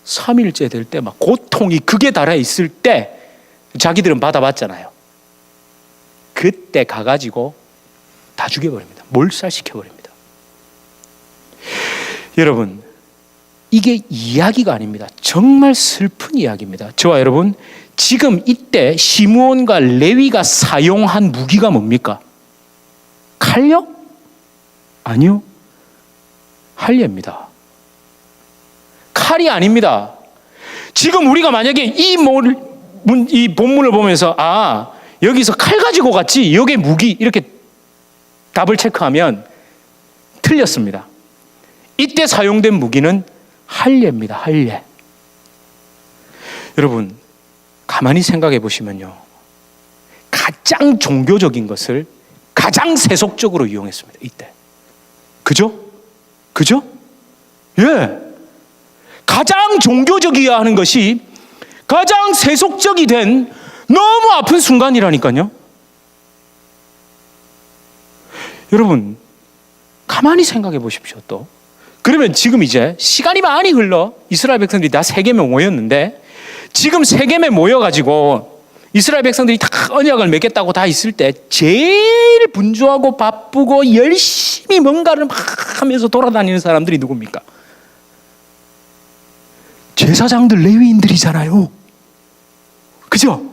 3일째 될 때 막 고통이 극에 달해 있을 때 자기들은 받아봤잖아요. 그때 가가지고 다 죽여버립니다. 몰살시켜버립니다. 여러분, 이게 이야기가 아닙니다. 정말 슬픈 이야기입니다. 저와 여러분, 지금 이때 시므온과 레위가 사용한 무기가 뭡니까? 칼요? 아니요. 할례입니다. 칼이 아닙니다. 지금 우리가 만약에 이 본문을 보면서 여기서 칼 가지고 갔지, 여기 무기, 이렇게 답을 체크하면 틀렸습니다. 이때 사용된 무기는 할례입니다. 할례. 여러분, 가만히 생각해 보시면요, 가장 종교적인 것을 가장 세속적으로 이용했습니다. 이때. 그죠? 예. 가장 종교적이어야 하는 것이 가장 세속적이 된 너무 아픈 순간이라니까요. 여러분, 가만히 생각해 보십시오. 또 그러면 지금 이제 시간이 많이 흘러 이스라엘 백성들이 다 세겜에 모였는데, 지금 세겜에 모여가지고 이스라엘 백성들이 다 언약을 맺겠다고 다 있을 때 제일 분주하고 바쁘고 열심히 뭔가를 막 하면서 돌아다니는 사람들이 누굽니까? 제사장들, 레위인들이잖아요. 그죠?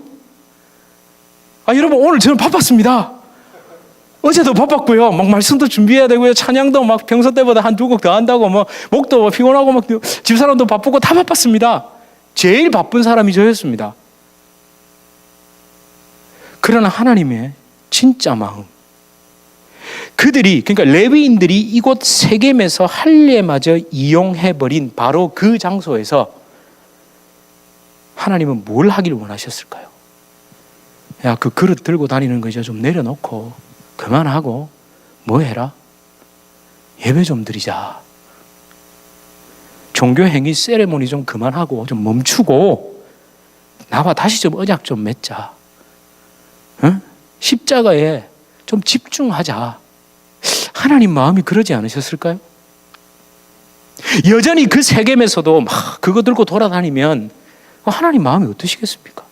여러분, 오늘 저는 바빴습니다. 어제도 바빴고요. 막 말씀도 준비해야 되고요. 찬양도 막 평소 때보다 한 2곡 더 한다고, 목도 피곤하고, 집사람도 바쁘고 다 바빴습니다. 제일 바쁜 사람이 저였습니다. 그러나 하나님의 진짜 마음, 그들이, 그러니까 레위인들이 이곳 세겜에서 할례마저 이용해버린 바로 그 장소에서 하나님은 뭘 하길 원하셨을까요? 야, 그 그릇 들고 다니는 거 이제 좀 내려놓고 그만하고 뭐 해라? 예배 좀 드리자. 종교 행위 세레모니 좀 그만하고 좀 멈추고 나와 다시 좀 언약 좀 맺자. 응? 십자가에 좀 집중하자. 하나님 마음이 그러지 않으셨을까요? 여전히 그 세겜에서도 막 그거 들고 돌아다니면 하나님 마음이 어떠시겠습니까?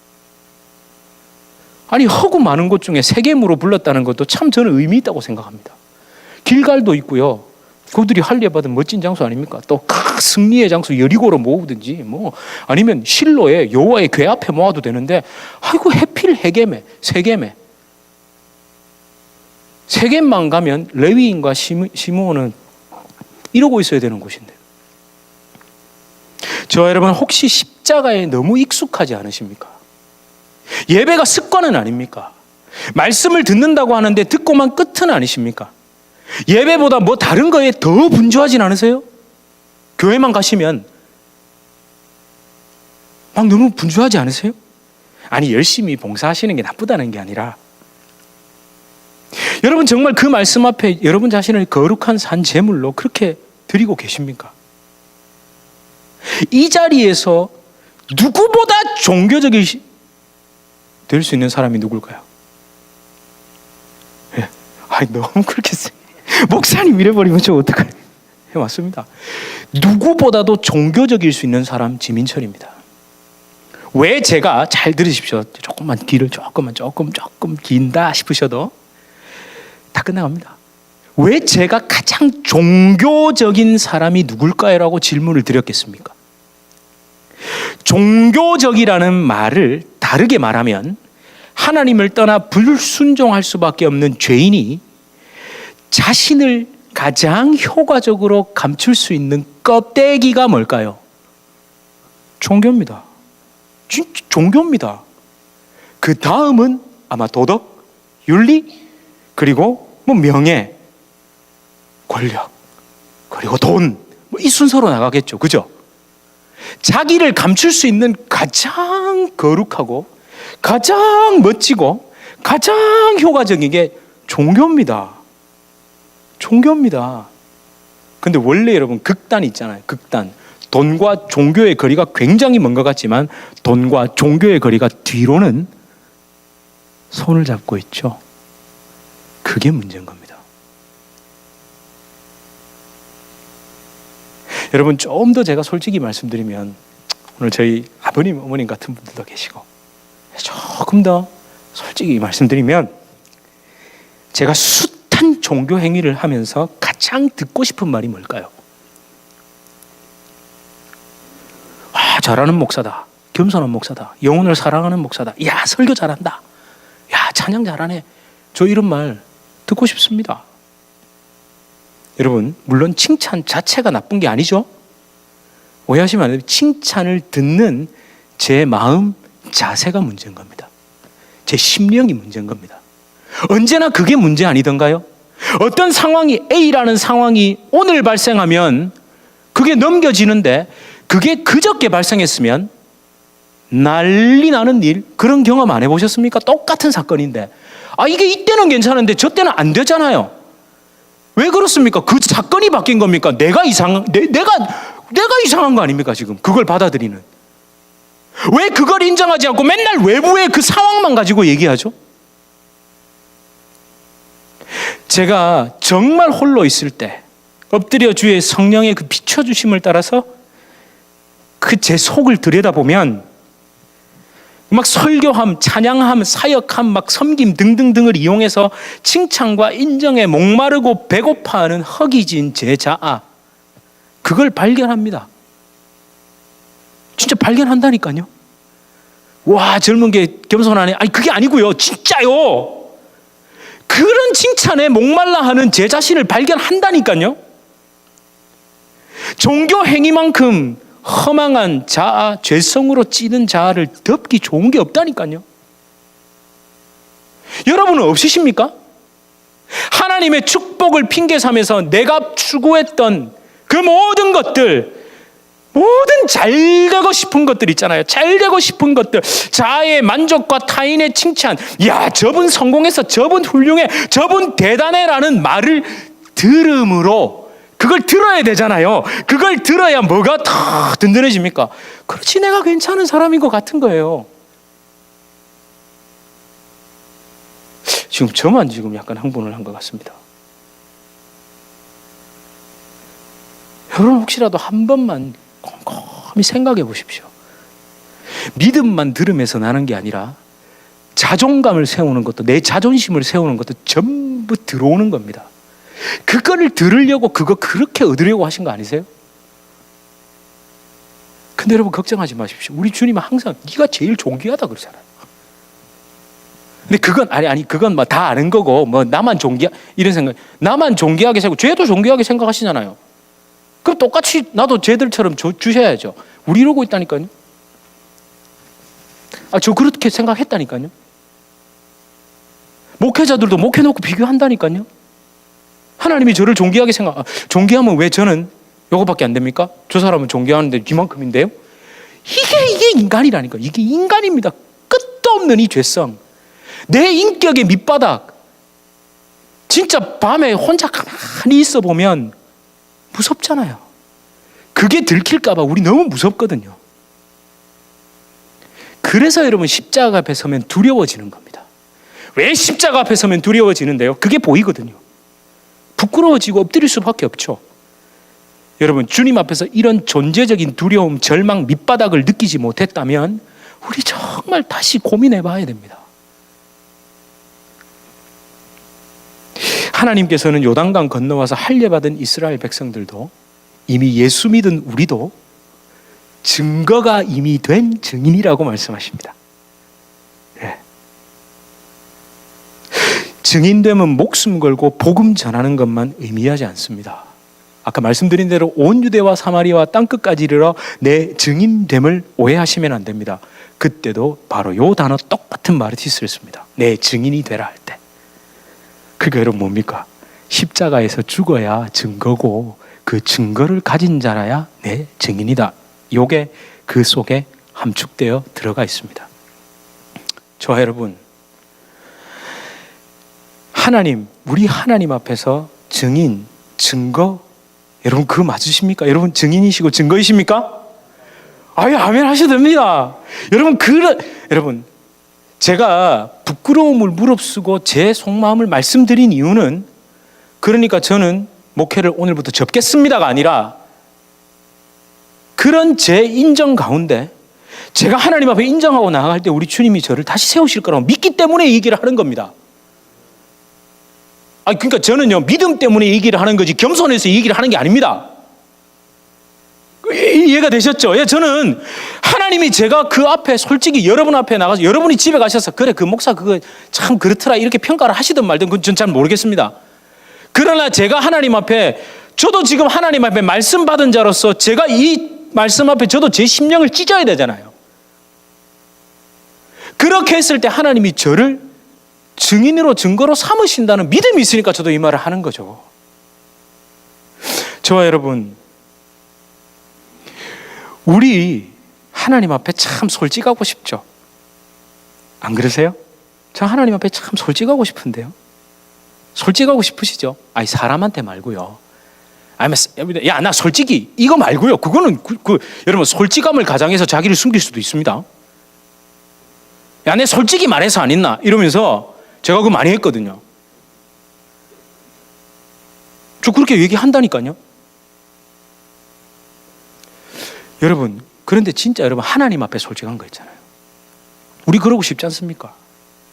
아니, 허구 많은 곳 중에 세겜으로 불렀다는 것도 참 저는 의미 있다고 생각합니다. 길갈도 있고요. 그들이 할례 받은 멋진 장소 아닙니까? 또 승리의 장소 여리고로 모으든지, 아니면 실로에 여호와의 궤 앞에 모아도 되는데, 아이고 해필 세겜에 세겜만 가면 레위인과 시므온은 이러고 있어야 되는 곳인데, 저와 여러분, 혹시 십자가에 너무 익숙하지 않으십니까? 예배가 습관은 아닙니까? 말씀을 듣는다고 하는데 듣고만 끝은 아니십니까? 예배보다 다른 거에 더 분주하진 않으세요? 교회만 가시면 막 너무 분주하지 않으세요? 아니, 열심히 봉사하시는 게 나쁘다는 게 아니라, 여러분 정말 그 말씀 앞에 여러분 자신을 거룩한 산 제물로 그렇게 드리고 계십니까? 이 자리에서 누구보다 종교적이 될 수 있는 사람이 누굴까요? 예. 너무 그렇게 목사님 이래버리면 저 어떡해? 맞습니다. 누구보다도 종교적일 수 있는 사람, 지민철입니다. 왜 제가, 잘 들으십시오. 조금만 귀를 조금 긴다 싶으셔도 다 끝나갑니다. 왜 제가 가장 종교적인 사람이 누굴까요? 라고 질문을 드렸겠습니까? 종교적이라는 말을 다르게 말하면 하나님을 떠나 불순종할 수밖에 없는 죄인이 자신을 가장 효과적으로 감출 수 있는 껍데기가 뭘까요? 종교입니다. 진짜 종교입니다. 그 다음은 아마 도덕, 윤리, 그리고 명예, 권력, 그리고 돈, 이 순서로 나가겠죠. 그죠? 자기를 감출 수 있는 가장 거룩하고 가장 멋지고 가장 효과적인 게 종교입니다. 종교입니다. 근데 원래 여러분 극단이 있잖아요. 극단. 돈과 종교의 거리가 굉장히 먼 것 같지만 돈과 종교의 거리가 뒤로는 손을 잡고 있죠. 그게 문제인 겁니다. 여러분 좀 더 제가 솔직히 말씀드리면 오늘 저희 아버님, 어머님 같은 분들도 계시고 조금 더 솔직히 말씀드리면 제가 숱한 종교 행위를 하면서 가장 듣고 싶은 말이 뭘까요? 잘하는 목사다. 겸손한 목사다. 영혼을 사랑하는 목사다. 야, 설교 잘한다. 야, 찬양 잘하네. 저 이런 말 듣고 싶습니다. 여러분, 물론 칭찬 자체가 나쁜 게 아니죠. 오해하시면 안 돼요. 칭찬을 듣는 제 마음 자세가 문제인 겁니다. 제 심령이 문제인 겁니다. 언제나 그게 문제 아니던가요? 어떤 상황이, A라는 상황이 오늘 발생하면 그게 넘겨지는데 그게 그저께 발생했으면 난리 나는 일, 그런 경험 안 해보셨습니까? 똑같은 사건인데 이게 이때는 괜찮은데 저 때는 안 되잖아요. 왜 그렇습니까? 그 사건이 바뀐 겁니까? 내가 이상한 거 아닙니까? 지금 그걸 받아들이는. 왜 그걸 인정하지 않고 맨날 외부의 그 상황만 가지고 얘기하죠? 제가 정말 홀로 있을 때 엎드려 주의 성령의 그 비춰주심을 따라서 그 제 속을 들여다보면 막 설교함, 찬양함, 사역함, 막 섬김 등등등을 이용해서 칭찬과 인정에 목마르고 배고파하는 허기진 제 자아, 그걸 발견합니다. 진짜 발견한다니까요. 와, 젊은 게 겸손하네. 아니, 그게 아니고요. 진짜요. 그런 칭찬에 목말라 하는 제 자신을 발견한다니까요. 종교 행위만큼 허망한 자아, 죄성으로 찌든 자아를 덮기 좋은 게 없다니까요. 여러분은 없으십니까? 하나님의 축복을 핑계 삼아서 내가 추구했던 그 모든 것들, 모든 잘되고 싶은 것들 있잖아요. 잘되고 싶은 것들, 자아의 만족과 타인의 칭찬, 야, 저분 성공해서, 저분 훌륭해, 저분 대단해라는 말을 들음으로 그걸 들어야 되잖아요. 그걸 들어야 뭐가 더 든든해집니까? 그렇지, 내가 괜찮은 사람인 것 같은 거예요. 지금 저만 지금 약간 흥분을 한 것 같습니다. 여러분 혹시라도 한 번만 곰곰이 생각해 보십시오. 믿음만 들으면서 나는 게 아니라 자존감을 세우는 것도, 내 자존심을 세우는 것도 전부 들어오는 겁니다. 그거를 들으려고 그거 그렇게 얻으려고 하신 거 아니세요? 근데 여러분 걱정하지 마십시오. 우리 주님은 항상 네가 제일 존귀하다 그러잖아요. 근데 그건 아니 그건 뭐 다 아는 거고 뭐 나만 이런 생각, 나만 존귀하게 생각하고 쟤도 존귀하게 생각하시잖아요. 그럼 똑같이 나도 쟤들처럼 주셔야죠. 우리 이러고 있다니까요. 저 그렇게 생각했다니까요. 목회자들도 목해놓고 비교한다니까요. 하나님이 저를 존귀하게 존귀하면 왜 저는 요거밖에 안 됩니까? 저 사람은 존귀하는데 이만큼인데요? 이게 인간이라니까. 이게 인간입니다. 끝도 없는 이 죄성, 내 인격의 밑바닥. 진짜 밤에 혼자 가만히 있어 보면 무섭잖아요. 그게 들킬까 봐 우리 너무 무섭거든요. 그래서 여러분 십자가 앞에 서면 두려워지는 겁니다. 왜 십자가 앞에 서면 두려워지는데요? 그게 보이거든요. 부끄러워지고 엎드릴 수밖에 없죠. 여러분, 주님 앞에서 이런 존재적인 두려움, 절망, 밑바닥을 느끼지 못했다면 우리 정말 다시 고민해 봐야 됩니다. 하나님께서는 요단강 건너와서 할례받은 이스라엘 백성들도, 이미 예수 믿은 우리도 증거가 이미 된 증인이라고 말씀하십니다. 네. 증인되면 목숨 걸고 복음 전하는 것만 의미하지 않습니다. 아까 말씀드린 대로 온 유대와 사마리아와 땅끝까지 이르러 내 증인됨을 오해하시면 안 됩니다. 그때도 바로 요 단어 똑같은 말을 쓰였습니다. 내 증인이 되라 할 때. 그게 여러분 뭡니까? 십자가에서 죽어야 증거고 그 증거를 가진 자라야 내 증인이다. 요게 그 속에 함축되어 들어가 있습니다. 저와 여러분, 하나님, 우리 하나님 앞에서 증인, 증거, 여러분 그거 맞으십니까? 여러분 증인이시고 증거이십니까? 아유, 아멘 하셔도 됩니다. 여러분 제가 부끄러움을 무릅쓰고 제 속마음을 말씀드린 이유는, 그러니까 저는 목회를 오늘부터 접겠습니다가 아니라, 그런 제 인정 가운데 제가 하나님 앞에 인정하고 나아갈 때 우리 주님이 저를 다시 세우실 거라고 믿기 때문에 이 얘기를 하는 겁니다. 그러니까 저는요, 믿음 때문에 이 얘기를 하는 거지 겸손해서 이 얘기를 하는 게 아닙니다. 이해가 되셨죠? 예, 저는 하나님이 제가 그 앞에 솔직히 여러분 앞에 나가서, 여러분이 집에 가셔서 그래 그 목사 그거 참 그렇더라 이렇게 평가를 하시든 말든 그건 전 잘 모르겠습니다. 그러나 제가 하나님 앞에, 저도 지금 하나님 앞에 말씀 받은 자로서 제가 이 말씀 앞에 저도 제 심령을 찢어야 되잖아요. 그렇게 했을 때 하나님이 저를 증인으로 증거로 삼으신다는 믿음이 있으니까 저도 이 말을 하는 거죠. 저와 여러분, 우리 하나님 앞에 참 솔직하고 싶죠? 안 그러세요? 저 하나님 앞에 참 솔직하고 싶은데요. 솔직하고 싶으시죠? 아니 사람한테 말고요. 야, 나 솔직히 이거 말고요. 그거는 여러분 솔직함을 가장해서 자기를 숨길 수도 있습니다. 야, 내 솔직히 말해서 안 했나? 이러면서 제가 그거 많이 했거든요. 저 그렇게 얘기한다니까요. 여러분, 그런데 진짜 여러분 하나님 앞에 솔직한 거 있잖아요. 우리 그러고 싶지 않습니까?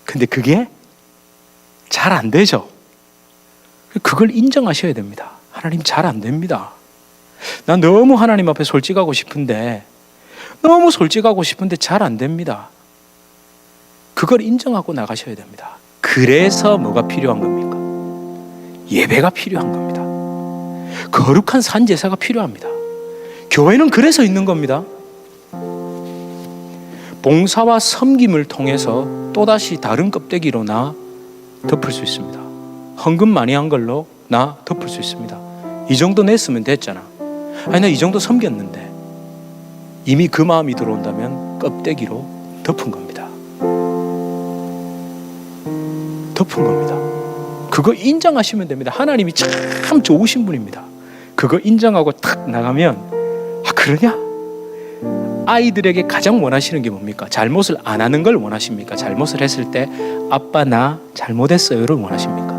근데 그게 잘 안 되죠. 그걸 인정하셔야 됩니다. 하나님 잘 안 됩니다. 난 너무 하나님 앞에 솔직하고 싶은데 잘 안 됩니다. 그걸 인정하고 나가셔야 됩니다. 그래서 뭐가 필요한 겁니까? 예배가 필요한 겁니다. 거룩한 산제사가 필요합니다. 교회는 그래서 있는 겁니다. 봉사와 섬김을 통해서 또다시 다른 껍데기로 나 덮을 수 있습니다. 헌금 많이 한 걸로 나 덮을 수 있습니다. 이 정도 냈으면 됐잖아. 아니, 나 이 정도 섬겼는데. 이미 그 마음이 들어온다면 껍데기로 덮은 겁니다. 덮은 겁니다. 그거 인정하시면 됩니다. 하나님이 참 좋으신 분입니다. 그거 인정하고 탁 나가면, 그러냐? 아이들에게 가장 원하시는 게 뭡니까? 잘못을 안 하는 걸 원하십니까? 잘못을 했을 때 아빠 나 잘못했어요를 원하십니까?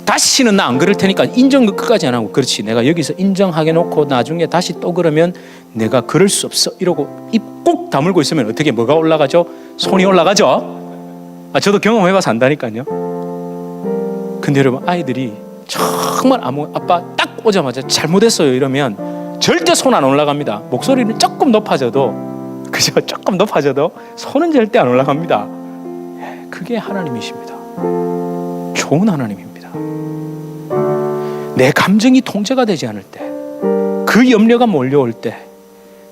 다시는 나 안 그럴 테니까 인정 끝까지 안 하고, 그렇지 내가 여기서 인정하게 놓고 나중에 다시 또 그러면 내가 그럴 수 없어 이러고 입 꼭 다물고 있으면 어떻게 뭐가 올라가죠? 손이 올라가죠? 저도 경험해봐서 안다니까요. 근데 여러분, 아이들이 정말 아빠 딱 오자마자 잘못했어요 이러면 절대 손 안 올라갑니다. 목소리는 조금 높아져도, 그죠? 조금 높아져도 손은 절대 안 올라갑니다. 그게 하나님이십니다. 좋은 하나님입니다. 내 감정이 통제가 되지 않을 때, 그 염려가 몰려올 때,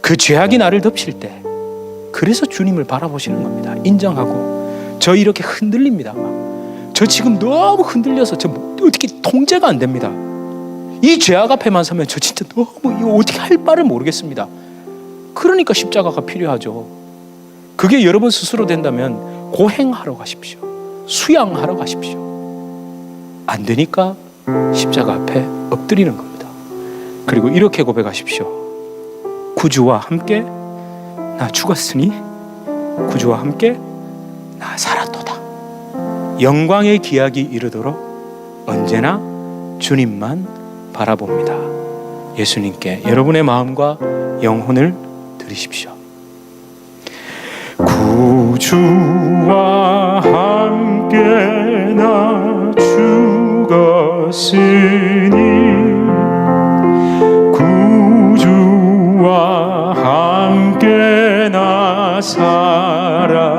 그 죄악이 나를 덮칠 때, 그래서 주님을 바라보시는 겁니다. 인정하고, 저 이렇게 흔들립니다. 저 지금 너무 흔들려서 저 어떻게 통제가 안 됩니다. 이 죄악 앞에만 서면 저 진짜 너무 이거 어떻게 할 바를 모르겠습니다. 그러니까 십자가가 필요하죠. 그게 여러분 스스로 된다면 고행하러 가십시오. 수양하러 가십시오. 안 되니까 십자가 앞에 엎드리는 겁니다. 그리고 이렇게 고백하십시오. 구주와 함께 나 죽었으니 구주와 함께 나 살았도다. 영광의 기약이 이르도록 언제나 주님만 바라봅니다. 예수님께 여러분의 마음과 영혼을 드리십시오. 구주와 함께 나 죽었으니 구주와 함께 나 살았도다.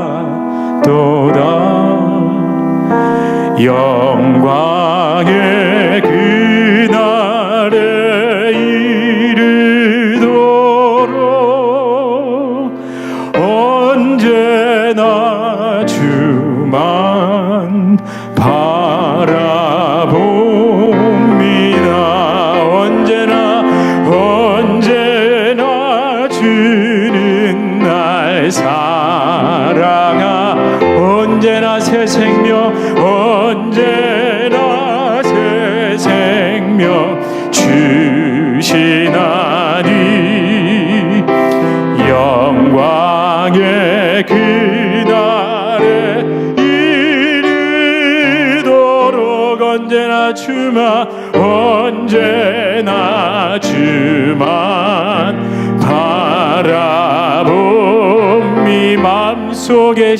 영광의 그날에 이르도록 언제나 주만 바라봅니다. 언제나 주는 날 사랑하. 언제나 새 생명, 언제나 새 생명 주시나니. 영광의 그날에 이르도록 언제나 주만, 언제나 주만 바라봄이. 마음속의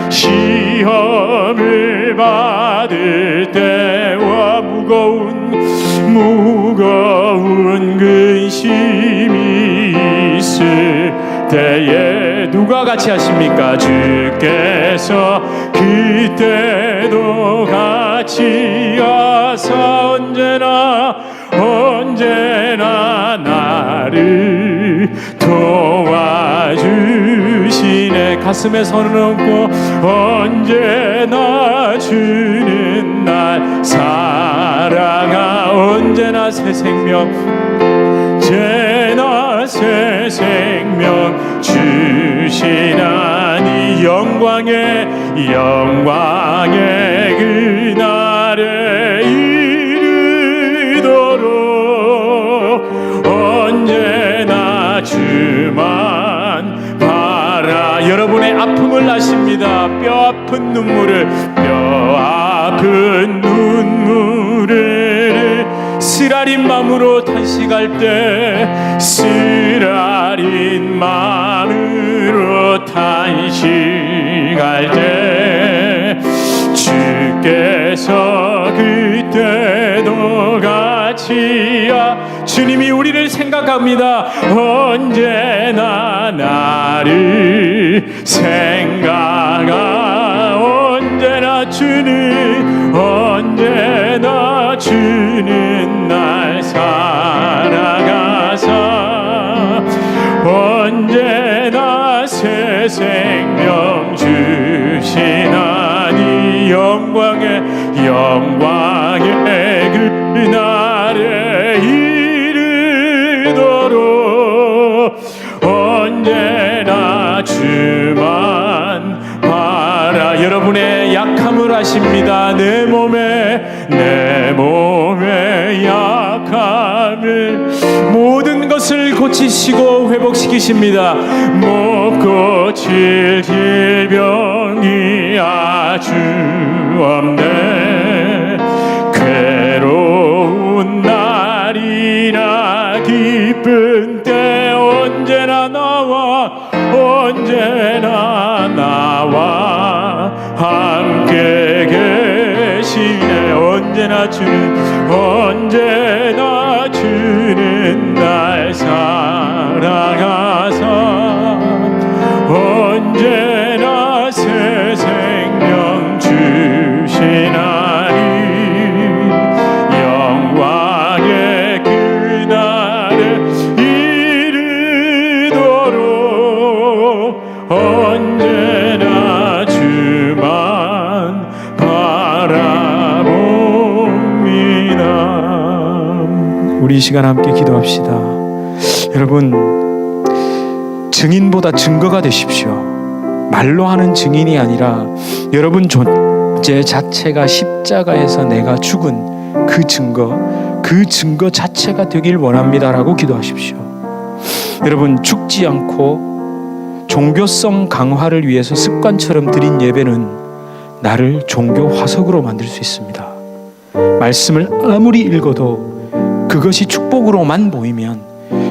시험을 받을 때와 무거운 근심이 있을 때에 누가 같이 하십니까? 주께서 그때도 같이 하사 언제나 나를 도와주시네. 가슴에 손을 얹고 언제나 주는 날 사랑하. 언제나 새 생명, 언제나 새 생명 주시나니. 영광의 그날에 이르도록 언제나 주만 바라. 여러분의 아픔을 아십니다. 뼈 아픈 눈물을 쓰라린 마음으로 탄식할 때, 쓰라린 마음으로 탄식할 때 주께서 그때도 같이 주님이 우리를 생각합니다. 언제나 나를 생각하. 언제나 주는 날 살아가사 언제나 새 생명 주시나니. 영광의 그날에 이르도록 언제나 주만 바라. 여러분의 약함을 아십니다. 내 몸의 약함을 모든 것을 고치시고 회복시키십니다. 못 고칠 질병이 아주 없네. 괴로운 날이나 기쁜 때 언제나 나와 함께 계시네. 언제나 주는 날 사랑하사 언제나 새 생명 주시나니. 영광의 그날에 이르도록 언제나 주만 바라봅니다. 우리 이 시간 함께 기도합시다. 여러분, 증인보다 증거가 되십시오. 말로 하는 증인이 아니라 여러분 존재 자체가 십자가에서 내가 죽은 그 증거 자체가 되길 원합니다라고 기도하십시오. 여러분, 죽지 않고 종교성 강화를 위해서 습관처럼 드린 예배는 나를 종교 화석으로 만들 수 있습니다. 말씀을 아무리 읽어도 그것이 축복으로만 보이면,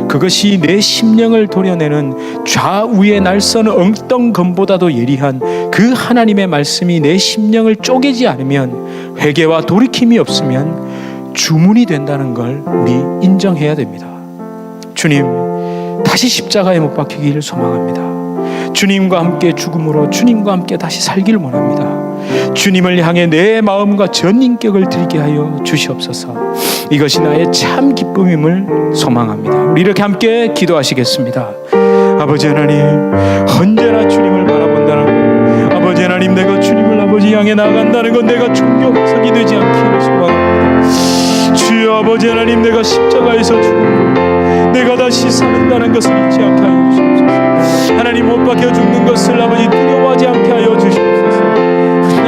그것이 내 심령을 도려내는 좌우의 날선 엉뚱검보다도 예리한 그 하나님의 말씀이 내 심령을 쪼개지 않으면, 회개와 돌이킴이 없으면 주문이 된다는 걸 우리 인정해야 됩니다. 주님, 다시 십자가에 못 박히기를 소망합니다. 주님과 함께 죽음으로 주님과 함께 다시 살기를 원합니다. 주님을 향해 내 마음과 전 인격을 드리게 하여 주시옵소서. 이것이 나의 참 기쁨임을 소망합니다. 우리 이렇게 함께 기도하시겠습니다. 아버지 하나님, 언제나 주님을 바라본다는 것, 아버지 하나님, 내가 주님을 아버지 향해 나아간다는 것, 내가 종교석이 되지 않기를 소망합니다. 주여 아버지 하나님, 내가 십자가에서 죽음으로 내가 다시 사는다는 것을 잊지 않게 하여 주시옵소서. 하나님, 못 박혀 죽는 것을 아버지 두려워하지 않게 하여 주시옵소서.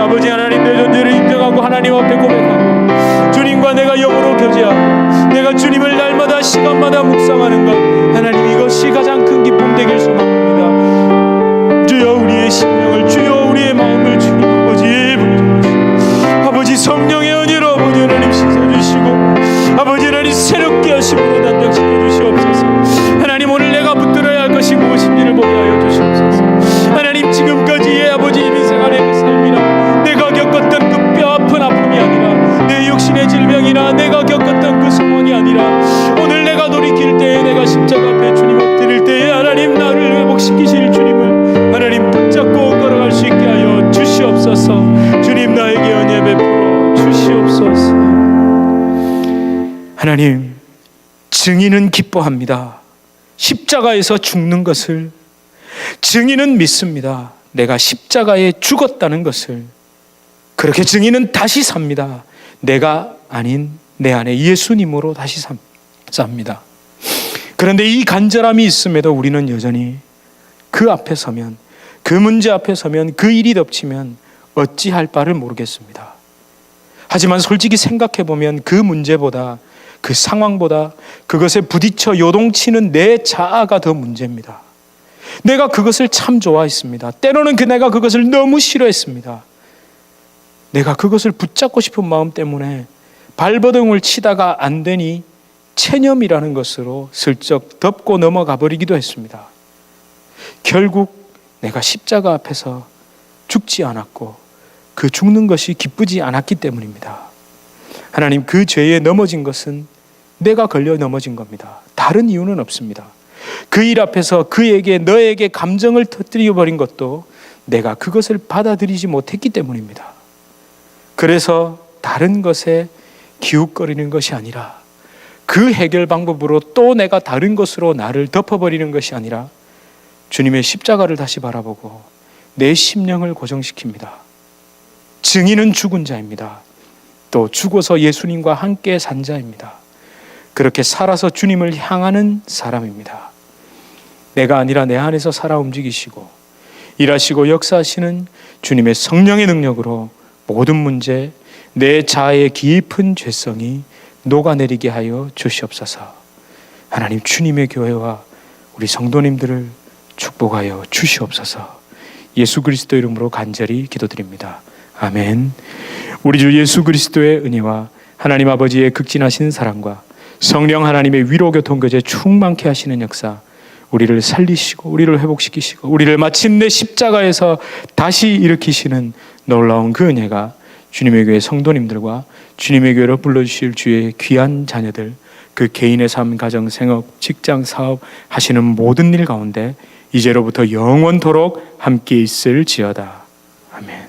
아버지 하나님, 내 존재를 인정하고 하나님 앞에 고백하고 주님과 내가 영으로 교제하고 내가 주님을 날마다 시간마다 묵상하는 것, 하나님, 이것이 가장 큰 기쁨 되길 소망합니다. 주여 우리의 심령을, 주여 우리의 마음을 주님 아버지에 불러주시고 아버지 성령의 은혜로 아버지 하나님 씻어주시고 아버지 하나님 새롭게 하심으로 단장시켜 주시옵소서. 하나님, 오늘 내가 붙들어야 할 것이 무엇인지를 보게 하여 주시옵소서. 하나님, 지금까지의 아버지 인생안의 그 삶이나 내가 겪었던 그 뼈 아픈 아픔이 아니라, 내 육신의 질병이나 내가 겪었던 그 상황이 아니라, 오늘 내가 돌이킬 때에, 내가 십자가 앞에 주님 엎드릴 때에 하나님 나를 회복시키실 주님을 하나님 붙잡고 걸어갈 수 있게 하여 주시옵소서. 주님, 나에게 은혜 베풀어 주시옵소서. 하나님, 증인은 기뻐합니다. 십자가에서 죽는 것을 증인은 믿습니다. 내가 십자가에 죽었다는 것을. 그렇게 증인은 다시 삽니다. 내가 아닌 내 안에 예수님으로 다시 삽니다. 그런데 이 간절함이 있음에도 우리는 여전히 그 앞에 서면, 그 문제 앞에 서면, 그 일이 덮치면 어찌할 바를 모르겠습니다. 하지만 솔직히 생각해 보면 그 문제보다, 그 상황보다 그것에 부딪혀 요동치는 내 자아가 더 문제입니다. 내가 그것을 참 좋아했습니다. 때로는 내가 그것을 너무 싫어했습니다. 내가 그것을 붙잡고 싶은 마음 때문에 발버둥을 치다가 안 되니 체념이라는 것으로 슬쩍 덮고 넘어가 버리기도 했습니다. 결국 내가 십자가 앞에서 죽지 않았고 그 죽는 것이 기쁘지 않았기 때문입니다. 하나님, 그 죄에 넘어진 것은 내가 걸려 넘어진 겁니다. 다른 이유는 없습니다. 그 일 앞에서 그에게, 너에게 감정을 터뜨려 버린 것도 내가 그것을 받아들이지 못했기 때문입니다. 그래서 다른 것에 기웃거리는 것이 아니라, 그 해결 방법으로 또 내가 다른 것으로 나를 덮어버리는 것이 아니라 주님의 십자가를 다시 바라보고 내 심령을 고정시킵니다. 증인은 죽은 자입니다. 또 죽어서 예수님과 함께 산 자입니다. 그렇게 살아서 주님을 향하는 사람입니다. 내가 아니라 내 안에서 살아 움직이시고 일하시고 역사하시는 주님의 성령의 능력으로 모든 문제, 내 자아의 깊은 죄성이 녹아내리게 하여 주시옵소서. 하나님, 주님의 교회와 우리 성도님들을 축복하여 주시옵소서. 예수 그리스도 이름으로 간절히 기도드립니다. 아멘. 우리 주 예수 그리스도의 은혜와 하나님 아버지의 극진하신 사랑과 성령 하나님의 위로 교통 교제 충만케 하시는 역사, 우리를 살리시고 우리를 회복시키시고 우리를 마침내 십자가에서 다시 일으키시는 놀라운 그 은혜가 주님의 교회 성도님들과 주님의 교회로 불러주실 주의 귀한 자녀들, 그 개인의 삶, 가정, 생업, 직장, 사업 하시는 모든 일 가운데 이제로부터 영원토록 함께 있을지어다. 아멘.